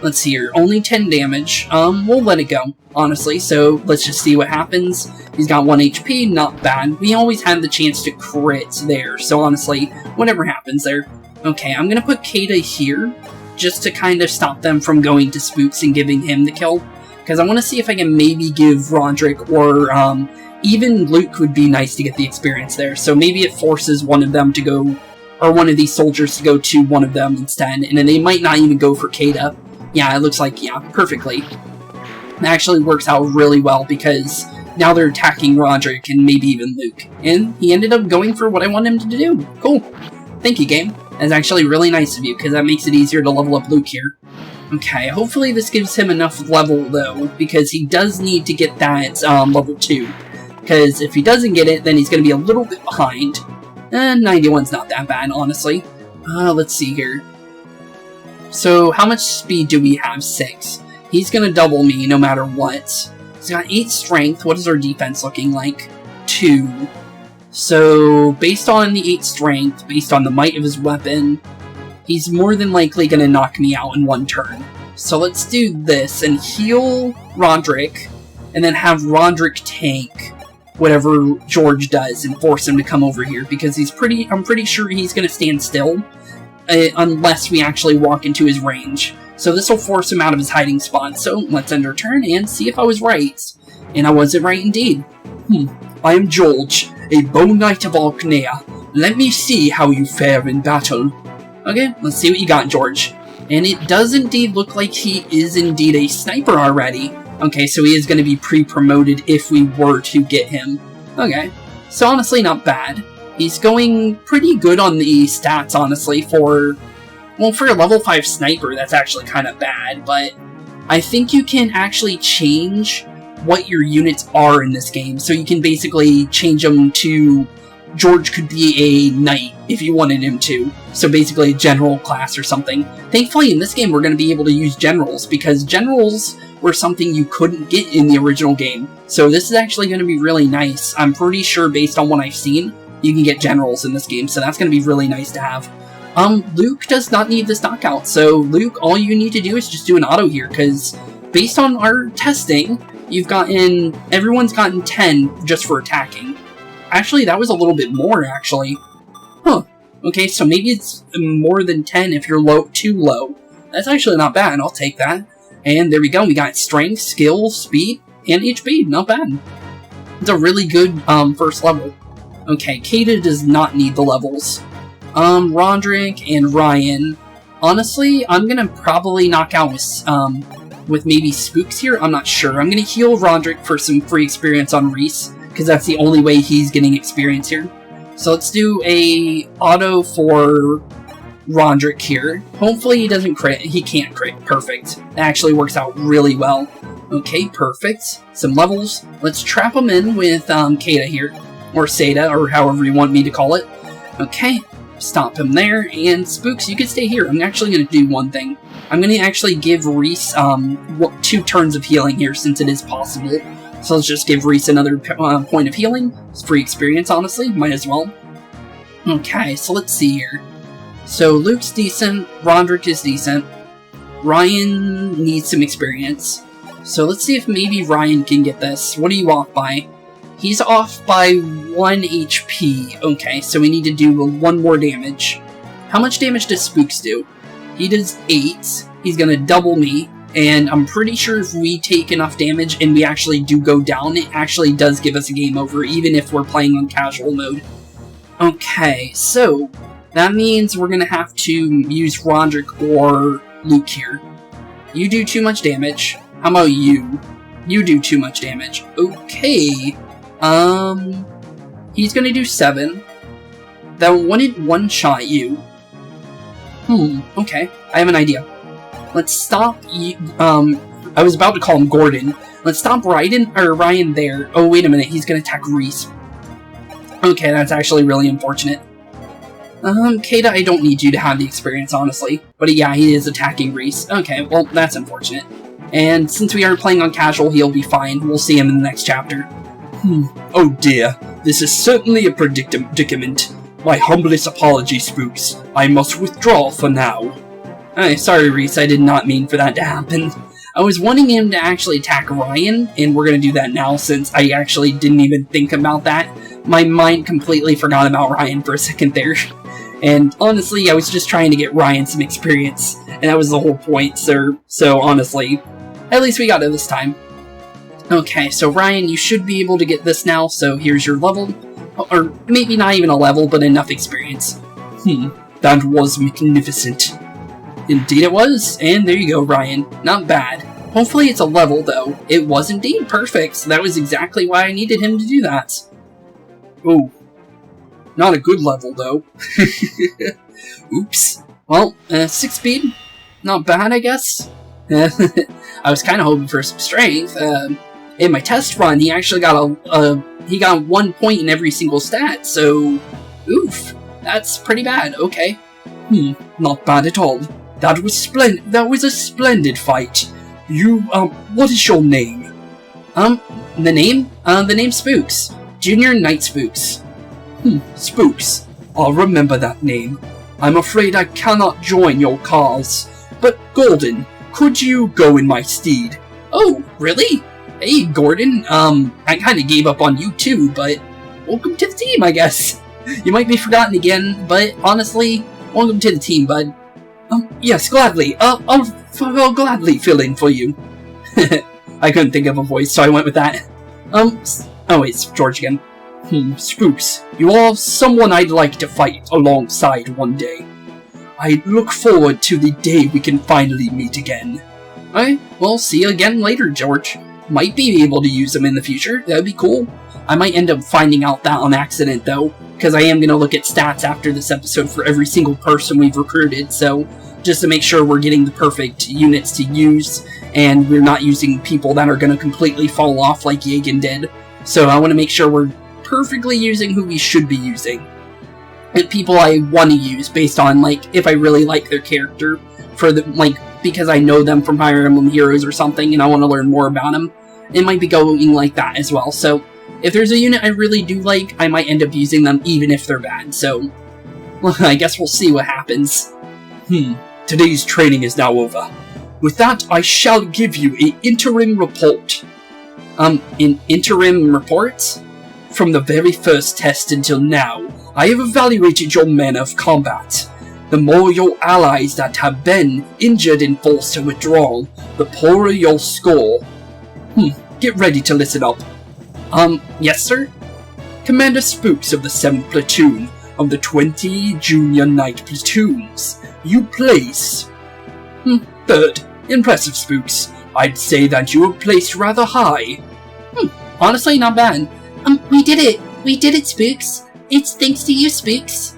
Let's see here, only 10 damage. We'll let it go, honestly, so let's just see what happens. He's got 1 HP, not bad. We always had the chance to crit there, so honestly, whatever happens there. Okay, I'm gonna put Kata here, just to kind of stop them from going to Spooks and giving him the kill. Because I want to see if I can maybe give Rondrick, or even Luke would be nice to get the experience there. So maybe it forces one of them to go, or one of these soldiers to go to one of them instead, and then they might not even go for Kata. Yeah, it looks like, yeah, perfectly. It actually works out really well because now they're attacking Roderick and maybe even Luke. And he ended up going for what I wanted him to do. Cool. Thank you, game. That's actually really nice of you because that makes it easier to level up Luke here. Okay, hopefully this gives him enough level, though, because he does need to get that level 2. Because if he doesn't get it, then he's going to be a little bit behind. 91's not that bad, honestly. Let's see here. So, how much speed do we have? 6. He's gonna double me no matter what. He's got 8 strength. What is our defense looking like? 2. So, based on the 8 strength, based on the might of his weapon, he's more than likely gonna knock me out in 1 turn. So let's do this and heal Roderick, and then have Roderick tank whatever George does and force him to come over here, because I'm pretty sure he's gonna stand still. Unless we actually walk into his range. So this will force him out of his hiding spot. So let's end our turn and see if I was right. And I wasn't right indeed. I am George, a bow knight of Archanea. Let me see how you fare in battle. Okay, let's see what you got, George. And it does indeed look like he is indeed a sniper already. Okay, so he is going to be pre-promoted if we were to get him. Okay, so honestly not bad. He's going pretty good on the stats, honestly, for a level 5 sniper, that's actually kind of bad, but I think you can actually change what your units are in this game, so you can basically change them to George could be a knight if you wanted him to. So basically a general class or something. Thankfully in this game we're going to be able to use generals, because generals were something you couldn't get in the original game. So this is actually going to be really nice. I'm pretty sure based on what I've seen, you can get generals in this game, so that's going to be really nice to have. Luke does not need this knockout, so Luke, all you need to do is just do an auto here, because based on our testing, everyone's gotten 10 just for attacking. Actually, that was a little bit more, actually. Huh. Okay, so maybe it's more than 10 if you're too low. That's actually not bad, I'll take that. And there we go, we got strength, skill, speed, and HP, not bad. It's a really good first level. Okay, Kata does not need the levels. Roderick and Ryan. Honestly, I'm gonna probably knock out with maybe Spooks here, I'm not sure. I'm gonna heal Roderick for some free experience on Reese, because that's the only way he's getting experience here. So let's do a auto for Roderick here. Hopefully he doesn't crit. He can't crit. Perfect. That actually works out really well. Okay, perfect. Some levels. Let's trap him in with Kata here. Or Seda, or however you want me to call it. Okay, stop him there. And Spooks, you can stay here. I'm actually going to do one thing. I'm going to actually give Reese 2 turns of healing here, since it is possible. So let's just give Reese another point of healing. It's free experience, honestly. Might as well. Okay, so let's see here. So Luke's decent, Roderick is decent, Ryan needs some experience. So let's see if maybe Ryan can get this. What are you off by? He's off by 1 HP. Okay, so we need to do 1 more damage. How much damage does Spooks do? He does 8. He's gonna double me, and I'm pretty sure if we take enough damage and we actually do go down, it actually does give us a game over, even if we're playing on casual mode. Okay, so that means we're gonna have to use Roderick or Luke here. You do too much damage. How about you? You do too much damage. Okay. He's gonna do 7. That wouldn't one-shot you. Okay. I have an idea. Let's stop I was about to call him Gordon. Let's stop Ryan there. Oh, wait a minute. He's gonna attack Reese. Okay, that's actually really unfortunate. Kata, I don't need you to have the experience, honestly. But yeah, he is attacking Reese. Okay, well, that's unfortunate. And since we aren't playing on casual, he'll be fine. We'll see him in the next chapter. Oh dear, this is certainly a predicament. My humblest apology, Spooks. I must withdraw for now. Sorry, Reese, I did not mean for that to happen. I was wanting him to actually attack Ryan, and we're gonna do that now since I actually didn't even think about that. My mind completely forgot about Ryan for a second there. And honestly, I was just trying to get Ryan some experience, and that was the whole point, sir. So honestly, at least we got it this time. Okay, so Ryan, you should be able to get this now, so here's your level. Or maybe not even a level, but enough experience. That was magnificent. Indeed it was, and there you go, Ryan. Not bad. Hopefully it's a level, though. It was indeed perfect, so that was exactly why I needed him to do that. Oh. Not a good level, though. Oops. Well, 6 speed. Not bad, I guess. I was kind of hoping for some strength. In my test run, he actually got he got 1 point in every single stat, so... Oof. That's pretty bad, okay. Not bad at all. That was splendid. That was a splendid fight. You, what is your name? The name's Spooks. Junior Knight Spooks. Spooks. I'll remember that name. I'm afraid I cannot join your cause. But, Gordon, could you go in my stead? Oh, really? Hey, Gordon, I kinda gave up on you too, but welcome to the team, I guess. You might be forgotten again, but honestly, welcome to the team, bud. Yes, gladly. I'll gladly fill in for you. I couldn't think of a voice, so I went with that. Oh wait, it's George again. Spooks, you are someone I'd like to fight alongside one day. I look forward to the day we can finally meet again. Alright, well, see you again later, George. Might be able to use them in the future, that'd be cool. I might end up finding out that on accident, though, because I am going to look at stats after this episode for every single person we've recruited, so just to make sure we're getting the perfect units to use, and we're not using people that are going to completely fall off like Yagan did. So I want to make sure we're perfectly using who we should be using. And people I want to use based on, like, if I really like their character, for the, like, because I know them from Fire Emblem Heroes or something, and I want to learn more about them. It might be going like that as well, so if there's a unit I really do like, I might end up using them even if they're bad, so well, I guess we'll see what happens. Today's training is now over. With that, I shall give you an interim report. An interim report? From the very first test until now, I have evaluated your manner of combat. The more your allies that have been injured and forced to withdrawal, the poorer your score. Get ready to listen up. Yes, sir? Commander Spooks of the 7th Platoon of the 20 Junior Knight Platoons. You place... 3rd. Impressive, Spooks. I'd say that you were placed rather high. Honestly, not bad. We did it! We did it, Spooks! It's thanks to you, Spooks!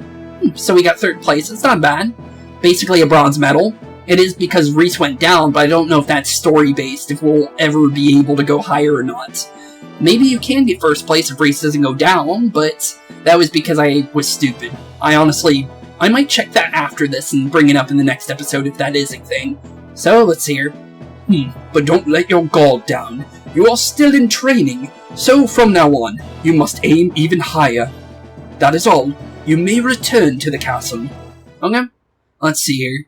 So we got 3rd place, it's not bad. Basically a bronze medal. It is because Reese went down, but I don't know if that's story-based, if we'll ever be able to go higher or not. Maybe you can get 1st place if Reese doesn't go down, but that was because I was stupid. I might check that after this and bring it up in the next episode if that is a thing. So, let's see here. But don't let your guard down. You are still in training, so from now on, you must aim even higher. That is all. You may return to the castle. Okay, let's see here.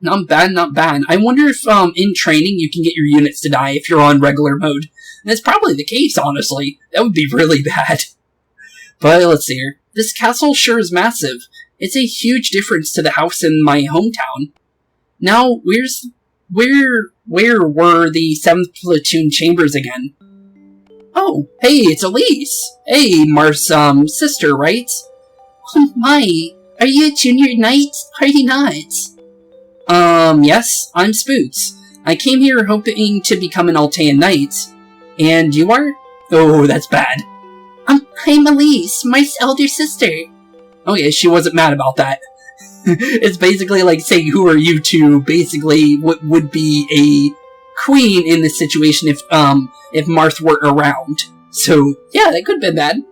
Not bad, not bad. I wonder if, in training you can get your units to die if you're on regular mode. That's probably the case, honestly. That would be really bad. But let's see here. This castle sure is massive. It's a huge difference to the house in my hometown. Now, where were the 7th Platoon chambers again? Oh, hey, it's Elise! Hey, Marth's, sister, right? Oh my, are you a junior knight? Are you not? Yes, I'm Spooks. I came here hoping to become an Altea knight. And you are? Oh, that's bad. I'm Elise, Marth's elder sister. Oh yeah, she wasn't mad about that. It's basically like saying, who are you to basically what would be a queen in this situation if Marth were around. So, yeah, that could have been bad.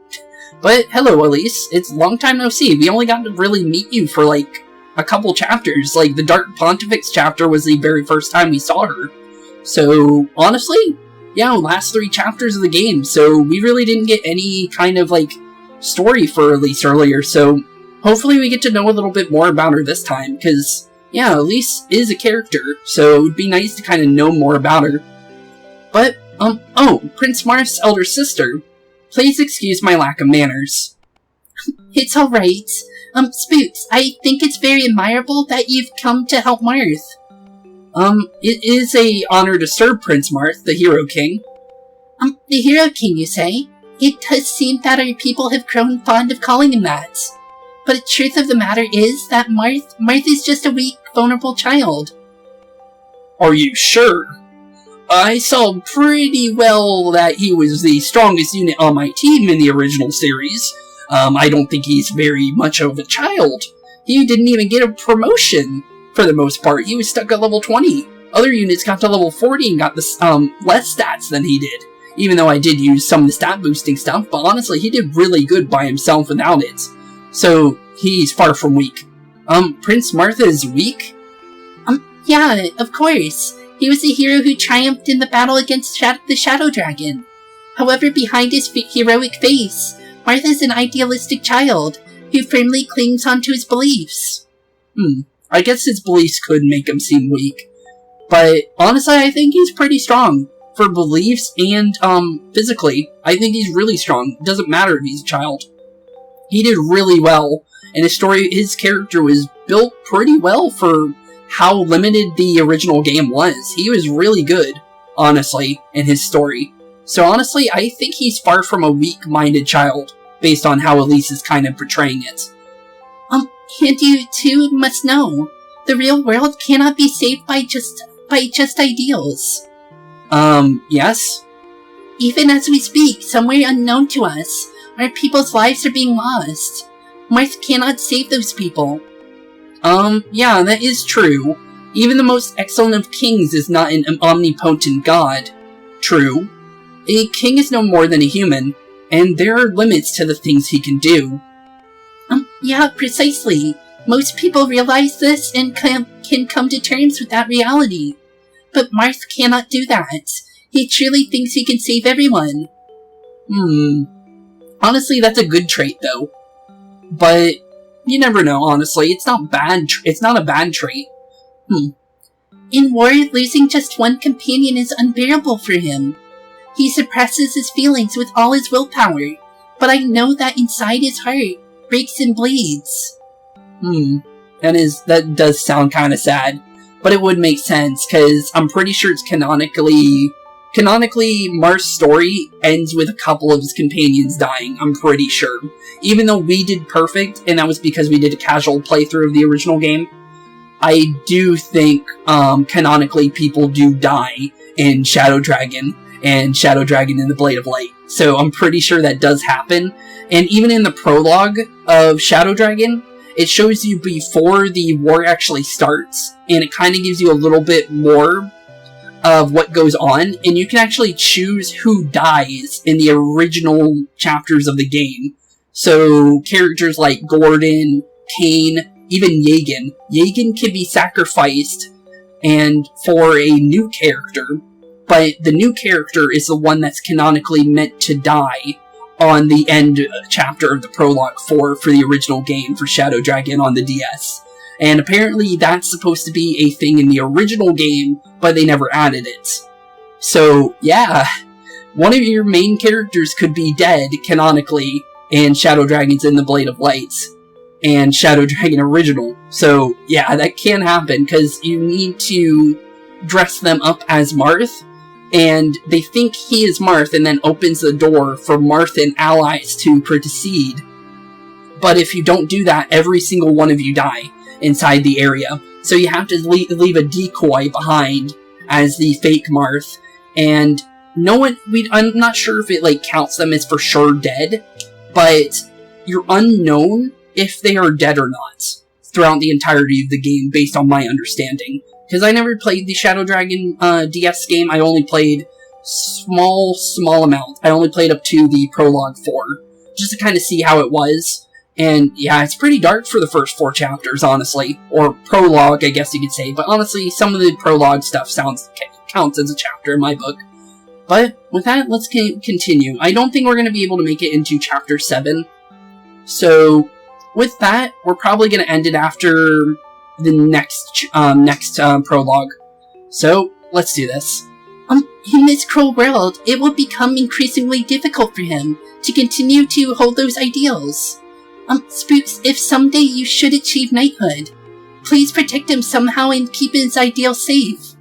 But, hello, Elise. It's a long time no see. We only got to really meet you for, like, a couple chapters. Like, the Dark Pontifex chapter was the very first time we saw her. So, honestly, yeah, last 3 chapters of the game. So, we really didn't get any kind of, like, story for Elise earlier. So, hopefully we get to know a little bit more about her this time. Because, yeah, Elise is a character. So, it would be nice to kind of know more about her. But, oh, Prince Marth's elder sister. Please excuse my lack of manners. It's alright. Spooks, I think it's very admirable that you've come to help Marth. It is a honor to serve Prince Marth, the Hero King. The Hero King, you say? It does seem that our people have grown fond of calling him that. But the truth of the matter is that Marth is just a weak, vulnerable child. Are you sure? I saw pretty well that he was the strongest unit on my team in the original series. I don't think he's very much of a child. He didn't even get a promotion, for the most part. He was stuck at level 20. Other units got to level 40 and got the, less stats than he did. Even though I did use some of the stat boosting stuff, but honestly, he did really good by himself without it. So, he's far from weak. Prince Marth is weak? Yeah, of course. He was the hero who triumphed in the battle against the Shadow Dragon. However, behind his heroic face, Marth is an idealistic child who firmly clings onto his beliefs. I guess his beliefs could make him seem weak. But honestly, I think he's pretty strong. For beliefs and, physically, I think he's really strong. It doesn't matter if he's a child. He did really well, and his character was built pretty well for how limited the original game was. He was really good, honestly, in his story. So honestly, I think he's far from a weak-minded child, based on how Elise is kind of portraying it. And you too must know, the real world cannot be saved by just ideals. Yes? Even as we speak, somewhere unknown to us, our people's lives are being lost. Marth cannot save those people. Yeah, that is true. Even the most excellent of kings is not an omnipotent god. True. A king is no more than a human. and there are limits to the things he can do. Yeah, precisely. Most people realize this and can come to terms with that reality. But Marth cannot do that. He truly thinks he can save everyone. Honestly, that's a good trait, though. But you never know, honestly. It's not bad. It's not a bad trait. In war, losing just one companion is unbearable for him. He suppresses his feelings with all his willpower, but I know that inside his heart breaks and bleeds. That does sound kind of sad, but it would make sense, because I'm pretty sure it's canonically, Marth's story ends with a couple of his companions dying, I'm pretty sure. Even though we did perfect, and that was because we did a casual playthrough of the original game, I do think, canonically, people do die in Shadow Dragon, and Shadow Dragon in the Blade of Light. So I'm pretty sure that does happen. And even in the prologue of Shadow Dragon, it shows you before the war actually starts, and it kind of gives you a little bit more of what goes on, and you can actually choose who dies in the original chapters of the game. So characters like Gordon, Kane, even Yagan. Yagan can be sacrificed and for a new character, but the new character is the one that's canonically meant to die on the end chapter of the prologue for the original game for Shadow Dragon on the DS. And apparently that's supposed to be a thing in the original game, but they never added it. So, yeah, one of your main characters could be dead, canonically, in Shadow Dragons in the Blade of Light, and Shadow Dragon Original. So, yeah, that can happen, because you need to dress them up as Marth, and they think he is Marth, and then opens the door for Marth and allies to proceed. But if you don't do that, every single one of you die inside the area. So you have to leave a decoy behind as the fake Marth, and I'm not sure if it counts them as for sure dead, but you're unknown if they are dead or not throughout the entirety of the game, based on my understanding. Because I never played the Shadow Dragon DS game, I only played small amount. I only played up to the Prologue 4, just to kind of see how it was. And yeah, it's pretty dark for the first 4 chapters, honestly. Or prologue, I guess you could say. But honestly, some of the prologue stuff counts as a chapter in my book. But with that, let's continue. I don't think we're going to be able to make it into chapter 7. So with that, we're probably going to end it after the next prologue. So let's do this. In this cruel world, it will become increasingly difficult for him to continue to hold those ideals. Spooks, if someday you should achieve knighthood, please protect him somehow and keep his ideals safe.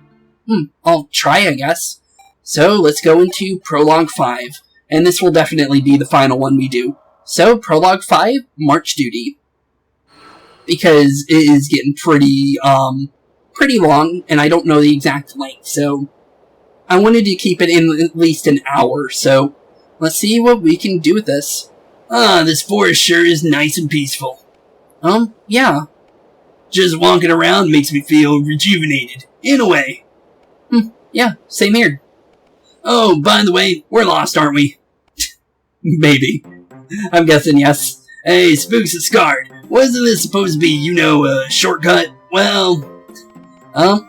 I'll try, I guess. So, let's go into Prologue 5, and this will definitely be the final one we do. So, Prologue 5, March Duty. Because it is getting pretty long, and I don't know the exact length, so I wanted to keep it in at least an hour, so let's see what we can do with this. This forest sure is nice and peaceful. Yeah. Just walking around makes me feel rejuvenated, in a way. Yeah, same here. Oh, by the way, we're lost, aren't we? Maybe. I'm guessing yes. Hey, Spooks and Scarred, wasn't this supposed to be, a shortcut? Well...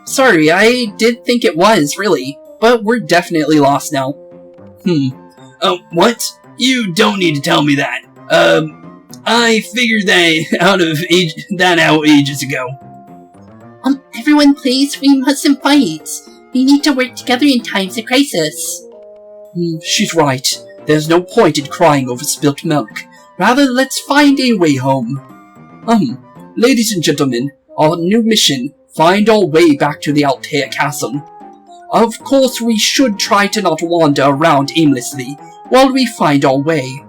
sorry, I did think it was, really. But we're definitely lost now. What? You don't need to tell me that. I figured that out ages ago. Everyone please, we mustn't fight. We need to work together in times of crisis. She's right. There's no point in crying over spilt milk. Rather, let's find a way home. Ladies and gentlemen, our new mission, find our way back to the Altea castle. Of course, we should try to not wander around aimlessly while we find our way.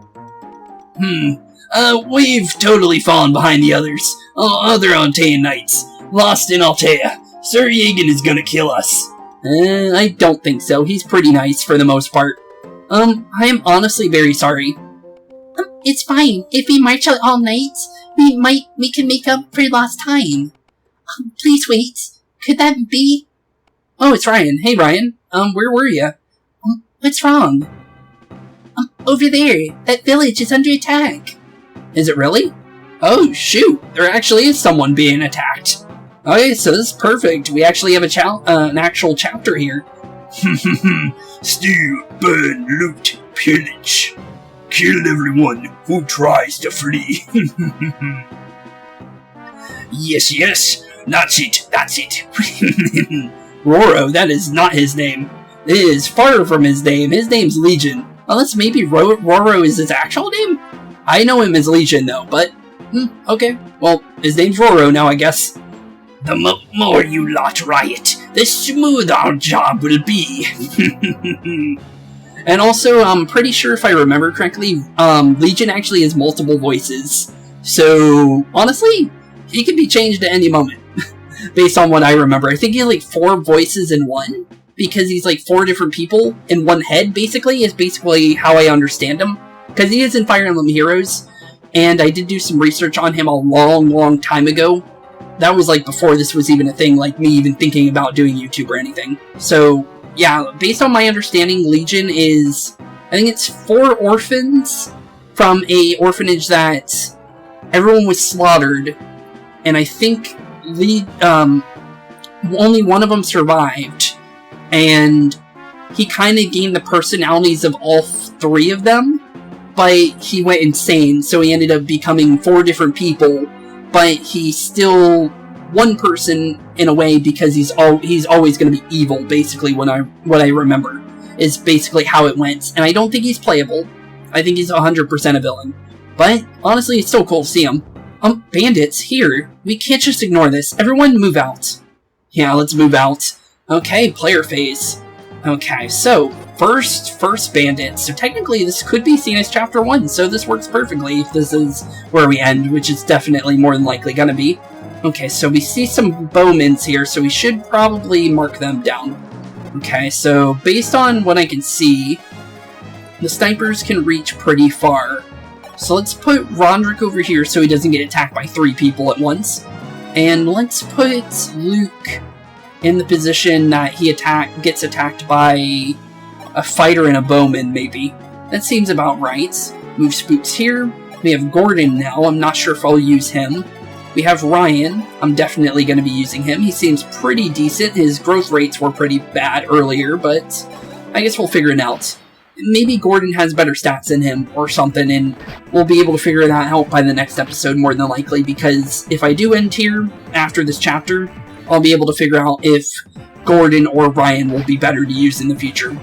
We've totally fallen behind the others. Other Altean knights. Lost in Altea. Sir Yagan is gonna kill us. I don't think so. He's pretty nice for the most part. I am honestly very sorry. It's fine. If we march out all night, we can make up for lost time. Please wait. Could that be? Oh, it's Ryan. Hey, Ryan. Where were you? What's wrong? Over there, that village is under attack. Is it really? Oh, shoot, there actually is someone being attacked. Okay, so this is perfect. We actually have an actual chapter here. Steal, burn, loot, pillage. Kill everyone who tries to flee. Yes, yes, that's it. Roro, that is not his name. It is far from his name. His name's Legion. Unless maybe Roro is his actual name? I know him as Legion, though, but... okay. Well, his name's Roro now, I guess. The more you lot riot, the smoother our job will be. And also, I'm pretty sure if I remember correctly, Legion actually has multiple voices. So, honestly, he could be changed at any moment. Based on what I remember. I think he has like 4 voices in one. Because he's like 4 different people in one head, basically, is basically how I understand him. Because he is in Fire Emblem Heroes. And I did do some research on him a long time ago. That was like before this was even a thing, like me even thinking about doing YouTube or anything. So, yeah, based on my understanding, Legion is, I think it's 4 orphans from a orphanage that everyone was slaughtered. And I think only one of them survived. And he kind of gained the personalities of all 3 of them. But he went insane, so he ended up becoming 4 different people. But he's still one person in a way because he's always going to be evil. Basically, what I remember is basically how it went. And I don't think he's playable. I think he's 100% a villain. But honestly, it's so cool to see him. Bandits here. We can't just ignore this. Everyone, move out. Yeah, let's move out. Okay, player phase. Okay, so first bandit. So technically, this could be seen as chapter 1. So this works perfectly if this is where we end, which is definitely more than likely gonna be. Okay, so we see some bowmans here, so we should probably mark them down. Okay, so based on what I can see, the snipers can reach pretty far. So let's put Rondrick over here so he doesn't get attacked by 3 people at once. And let's put Luke in the position that he gets attacked by a fighter and a bowman, maybe. That seems about right. Move Spooks here. We have Gordon now. I'm not sure if I'll use him. We have Ryan. I'm definitely going to be using him. He seems pretty decent. His growth rates were pretty bad earlier, but I guess we'll figure it out. Maybe Gordon has better stats than him or something, and we'll be able to figure that out by the next episode more than likely, because if I do end here after this chapter, I'll be able to figure out if Gordon or Ryan will be better to use in the future.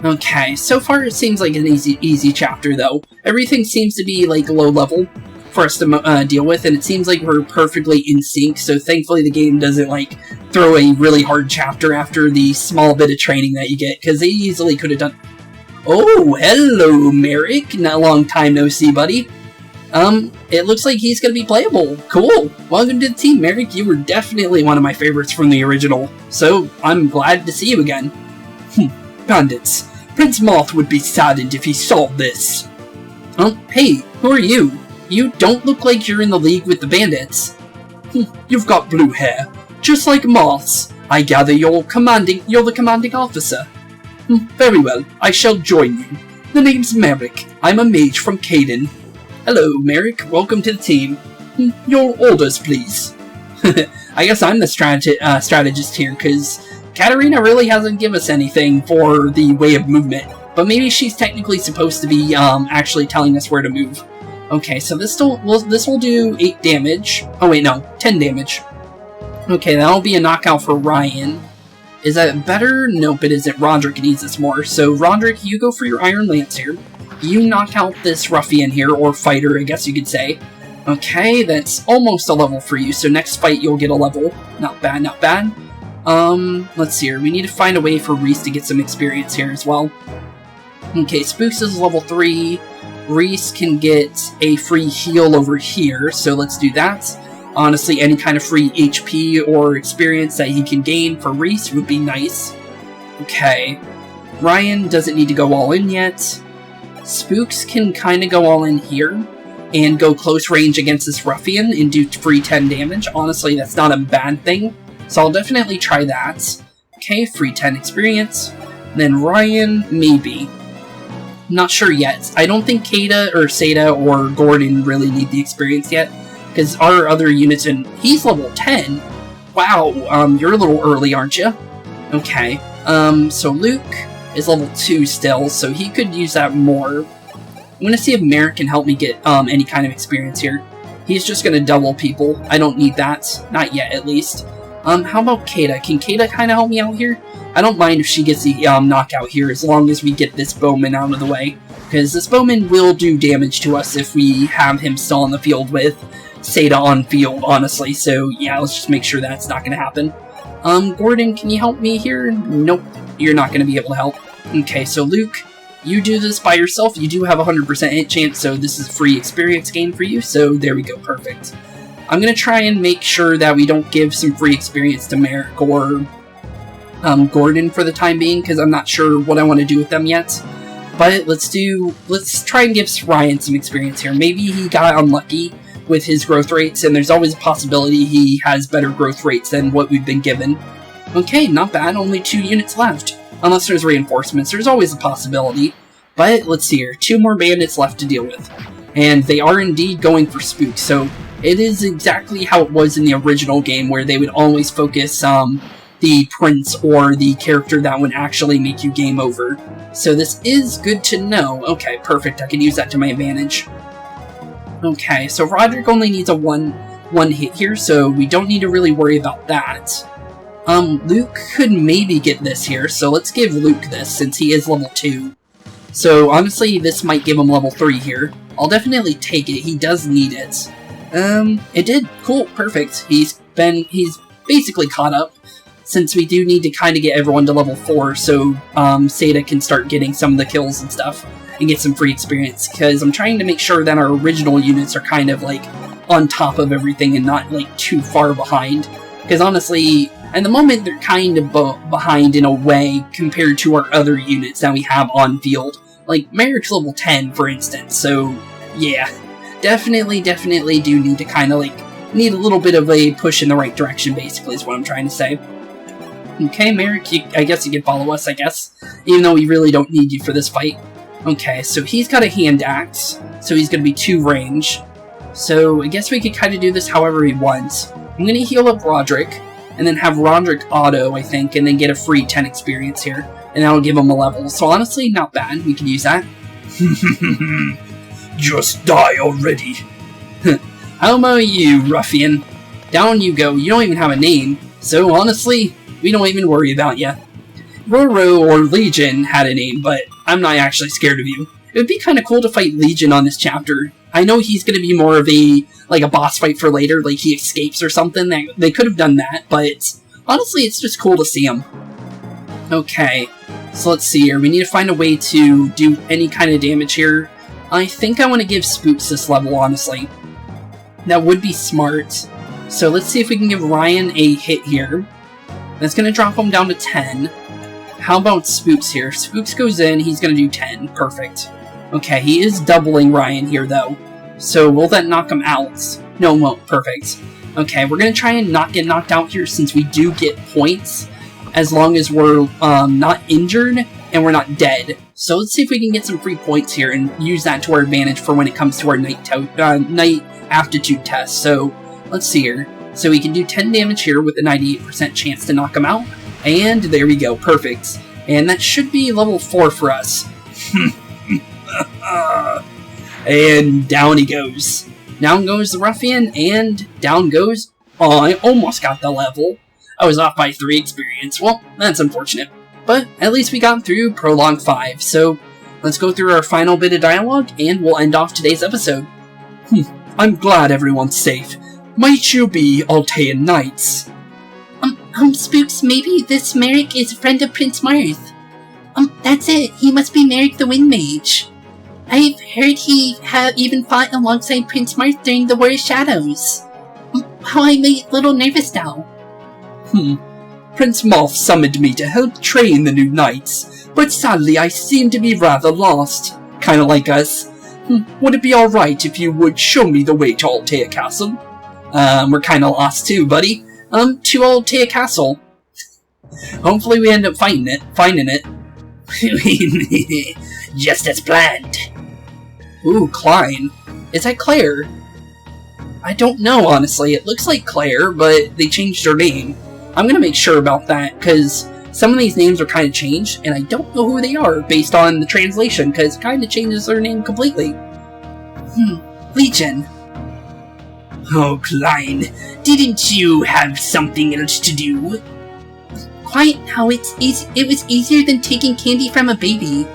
Okay, so far it seems like an easy chapter, though. Everything seems to be, like, low level for us to deal with, and it seems like we're perfectly in sync, so thankfully the game doesn't, like, throw a really hard chapter after the small bit of training that you get, because they easily could have done... Oh, hello, Merrick! Not a long time no see, buddy. It looks like he's gonna be playable. Cool! Welcome to the team, Merrick. You were definitely one of my favorites from the original, so I'm glad to see you again. Bandits. Prince Marth would be saddened if he saw this. Hey, who are you? You don't look like you're in the league with the bandits. You've got blue hair, just like Marth's. I gather you're the commanding officer. Very well, I shall join you. The name's Merrick. I'm a mage from Caden. Hello, Merrick. Welcome to the team. Your orders, please. I guess I'm the strategist here, because Katarina really hasn't given us anything for the way of movement. But maybe she's technically supposed to be actually telling us where to move. Okay, so this will do 8 damage. Oh wait, no, 10 damage. Okay, that'll be a knockout for Ryan. Is that better? Nope, it isn't. Roderick needs this more. So Roderick, you go for your Iron Lance here. You knock out this ruffian here, or fighter, I guess you could say. Okay, that's almost a level for you, so next fight you'll get a level. Not bad, not bad. Let's see here. We need to find a way for Reese to get some experience here as well. Okay, Spooks is level 3. Reese can get a free heal over here, so let's do that. Honestly, any kind of free HP or experience that he can gain for Reese would be nice. Okay. Ryan doesn't need to go all in yet. Spooks can kind of go all in here and go close range against this ruffian and do free 10 damage. Honestly, that's not a bad thing, so I'll definitely try that. Okay, free 10 experience. Then Ryan, maybe. Not sure yet. I don't think Kada or Seda or Gordon really need the experience yet, because our other units, and he's level 10. Wow, you're a little early, aren't you? Okay, so Luke is level 2 still, so he could use that more. I'm gonna see if Merrick can help me get any kind of experience here. He's just gonna double people. I don't need that. Not yet, at least. How about Kada? Can Kada kind of help me out here? I don't mind if she gets the knockout here, as long as we get this bowman out of the way. Because this bowman will do damage to us if we have him still on the field with Seda on field, honestly. So, yeah, let's just make sure that's not gonna happen. Gordon, can you help me here? Nope, you're not gonna be able to help. Okay, so Luke, you do this by yourself. You do have a 100% hit chance, so this is a free experience gain for you, so there we go, perfect. I'm going to try and make sure that we don't give some free experience to Merrick or Gordon for the time being, because I'm not sure what I want to do with them yet. But let's try and give Ryan some experience here. Maybe he got unlucky with his growth rates, and there's always a possibility he has better growth rates than what we've been given. Okay, not bad, only 2 units left. Unless there's reinforcements, there's always a possibility. But let's see here, 2 more bandits left to deal with. And they are indeed going for Spooks, so it is exactly how it was in the original game, where they would always focus the prince or the character that would actually make you game over. So this is good to know. Okay, perfect, I can use that to my advantage. Okay, so Roderick only needs a one hit here, so we don't need to really worry about that. Luke could maybe get this here, so let's give Luke this, since he is level 2. So, honestly, this might give him level 3 here. I'll definitely take it, he does need it. It did. Cool, perfect. He's basically caught up, since we do need to kind of get everyone to level 4, so, Seda can start getting some of the kills and stuff, and get some free experience, because I'm trying to make sure that our original units are kind of, like, on top of everything and not, like, too far behind. Because, honestly, at the moment, they're kind of behind in a way compared to our other units that we have on field. Like, Merrick's level 10, for instance, so, yeah. Definitely do need to kind of, like, need a little bit of a push in the right direction, basically, is what I'm trying to say. Okay, Merrick, I guess you can follow us, I guess. Even though we really don't need you for this fight. Okay, so he's got a hand axe, so he's going to be 2 range. So, I guess we could kind of do this however he wants. I'm going to heal up Roderick, and then have Roderick auto, I think, and then get a free 10 experience here. And that'll give him a level. So honestly, not bad. We can use that. Just die already. How about you, ruffian? Down you go. You don't even have a name. So honestly, we don't even worry about you. Roro or Legion had a name, but I'm not actually scared of you. It would be kind of cool to fight Legion on this chapter. I know he's going to be more of a boss fight for later, like he escapes or something. They could have done that, but honestly, it's just cool to see him. Okay, so let's see here. We need to find a way to do any kind of damage here. I think I want to give Spooks this level, honestly. That would be smart. So let's see if we can give Ryan a hit here. That's going to drop him down to 10. How about Spooks here? Spooks goes in, he's going to do 10. Perfect. Okay, he is doubling Ryan here, though. So, will that knock him out? No, it won't. Perfect. Okay, we're going to try and not get knocked out here since we do get points, as long as we're not injured and we're not dead. So let's see if we can get some free points here and use that to our advantage for when it comes to our night aptitude test. So, let's see here. So we can do 10 damage here with a 98% chance to knock him out. And there we go. Perfect. And that should be level 4 for us. And down he goes. Down goes the ruffian, and down goes... Oh, I almost got the level. I was off by 3 experience. Well, that's unfortunate. But at least we got through Prologue 5, so let's go through our final bit of dialogue, and we'll end off today's episode. I'm glad everyone's safe. Might you be Altean knights? Spooks, maybe this Merrick is a friend of Prince Marth. That's it. He must be Merrick the Wind Mage. I've heard he even fought alongside Prince Marth during the War of Shadows. How I'm a little nervous now. Prince Marth summoned me to help train the new knights, but sadly I seem to be rather lost. Kinda like us. Would it be alright if you would show me the way to Altea Castle? We're kinda lost too, buddy. To Altea Castle. Hopefully we end up finding it. just as planned. Ooh, Klein. Is that Claire? I don't know, honestly. It looks like Claire, but they changed her name. I'm gonna make sure about that, because some of these names are kind of changed, and I don't know who they are based on the translation, because it kind of changes their name completely. Legion. Oh, Klein, didn't you have something else to do? Quiet now, it was easier than taking candy from a baby.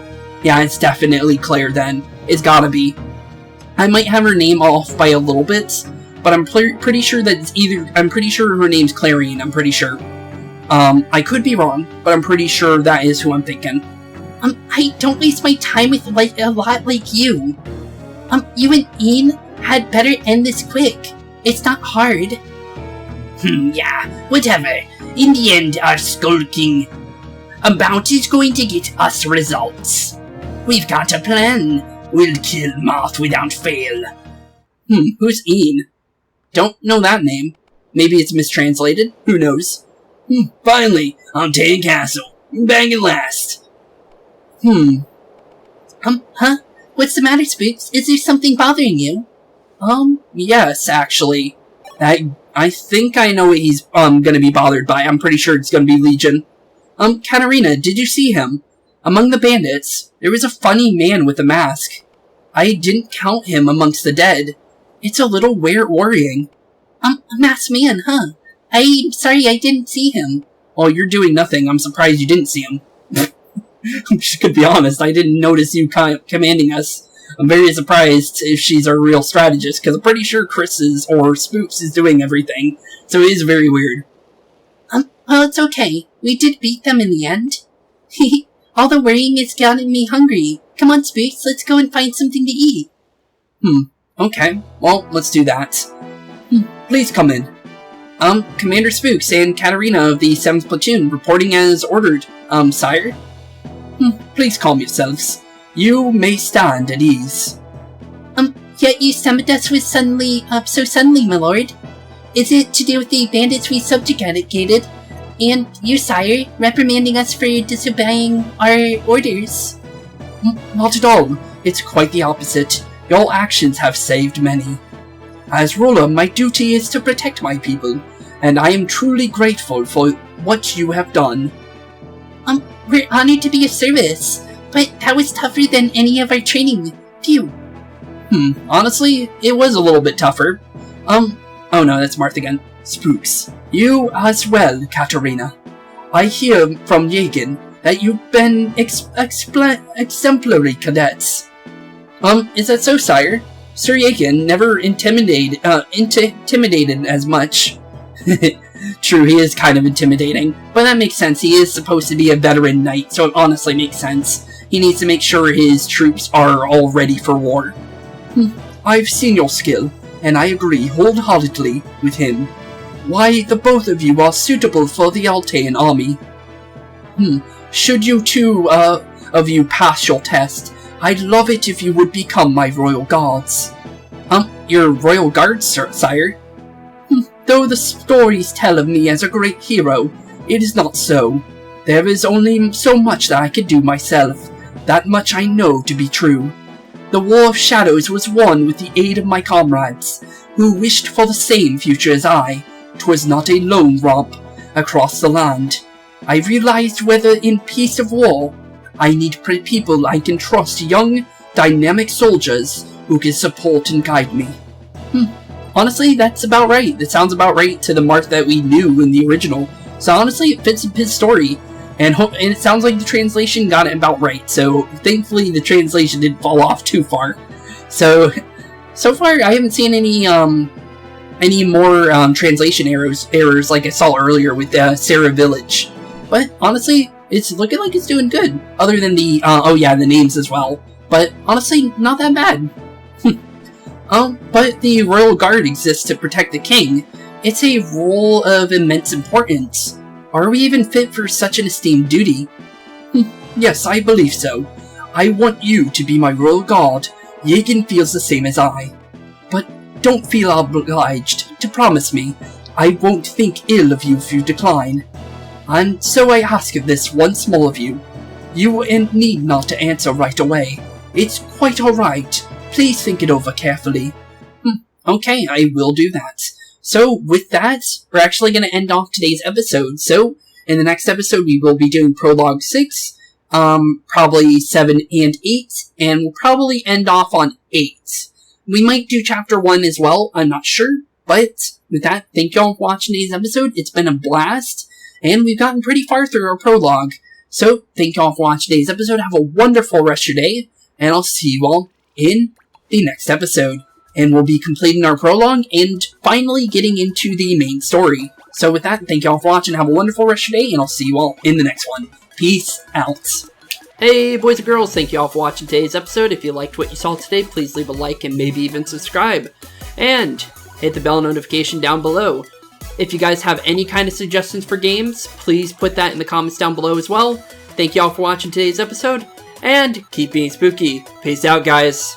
Yeah, it's definitely Claire then. It's gotta be. I might have her name off by a little bit, but I'm pretty sure that it's I'm pretty sure her name's Clarine, I'm pretty sure. I could be wrong, but I'm pretty sure that is who I'm thinking. I don't waste my time with a lot like you. You and Ian had better end this quick. It's not hard. Yeah, whatever. In the end, our skulking about is going to get us results. We've got a plan. We'll kill Marth without fail. Who's Ian? Don't know that name. Maybe it's mistranslated? Who knows? Finally, Altea Castle. Back at last. Huh? What's the matter, Spooks? Is there something bothering you? Yes, actually. I think I know what he's, gonna be bothered by. I'm pretty sure it's gonna be Legion. Katarina, did you see him? Among the bandits, there was a funny man with a mask. I didn't count him amongst the dead. It's a little worrying. A masked man, huh? I'm sorry I didn't see him. Oh, you're doing nothing. I'm surprised you didn't see him. I'm just gonna be honest, I didn't notice you commanding us. I'm very surprised if she's our real strategist, because I'm pretty sure Kris or Spooks is doing everything. So it is very weird. Well, it's okay. We did beat them in the end. All the worrying has gotten me hungry. Come on, Spooks, let's go and find something to eat. Okay. Well, let's do that. Please come in. Commander Spooks and Katarina of the 7th Platoon, reporting as ordered. Sire? Please calm yourselves. You may stand at ease. Yet you summoned us with so suddenly, my lord. Is it to do with the bandits we subjugated, and you, sire, reprimanding us for disobeying our orders? Not at all. It's quite the opposite. Your actions have saved many. As ruler, my duty is to protect my people, and I am truly grateful for what you have done. We're honored to be of service, but that was tougher than any of our training. Phew. Honestly, it was a little bit tougher. Oh no, that's Marth again. Spooks. You as well, Katarina. I hear from Yagen that you've been exemplary cadets. Is that so, sire? Sir Yagen never intimidated as much. True, he is kind of intimidating, but that makes sense. He is supposed to be a veteran knight, so it honestly makes sense. He needs to make sure his troops are all ready for war. I've seen your skill, and I agree wholeheartedly with him. Why, the both of you are suitable for the Altean army. Should you two of you pass your test, I'd love it if you would become my royal guards. Your royal guards, sire? Though the stories tell of me as a great hero, it is not so. There is only so much that I could do myself. That much I know to be true. The War of Shadows was won with the aid of my comrades, who wished for the same future as I. 'Twas not a lone romp across the land. I realized whether in peace or war, I need people I can trust, young, dynamic soldiers who can support and guide me. Honestly, that's about right. That sounds about right to the Marth that we knew in the original. So honestly, it fits his story. And it sounds like the translation got it about right. So thankfully, the translation didn't fall off too far. So far, I haven't seen any more translation errors like I saw earlier with Sarah Village. But honestly, it's looking like it's doing good. Other than the the names as well. But honestly, not that bad. But the Royal Guard exists to protect the king. It's a role of immense importance. Are we even fit for such an esteemed duty? Yes, I believe so. I want you to be my Royal Guard. Yagen feels the same as I. But don't feel obliged to promise me. I won't think ill of you if you decline. And so I ask of this once more of you. You need not to answer right away. It's quite alright. Please think it over carefully. Okay, I will do that. So, with that, we're actually going to end off today's episode. So, in the next episode, we will be doing Prologue 6, probably 7 and 8, and we'll probably end off on 8. We might do Chapter 1 as well, I'm not sure. But, with that, thank you all for watching today's episode. It's been a blast, and we've gotten pretty far through our prologue. So, thank you all for watching today's episode. Have a wonderful rest of your day, and I'll see you all in the next episode. And we'll be completing our prologue and finally getting into the main story. So with that, thank you all for watching. Have a wonderful rest of your day, and I'll see you all in the next one. Peace out. Hey boys and girls, thank you all for watching today's episode. If you liked what you saw today, please leave a like and maybe even subscribe. And hit the bell notification down below. If you guys have any kind of suggestions for games, please put that in the comments down below as well. Thank you all for watching today's episode, and keep being spooky. Peace out, guys.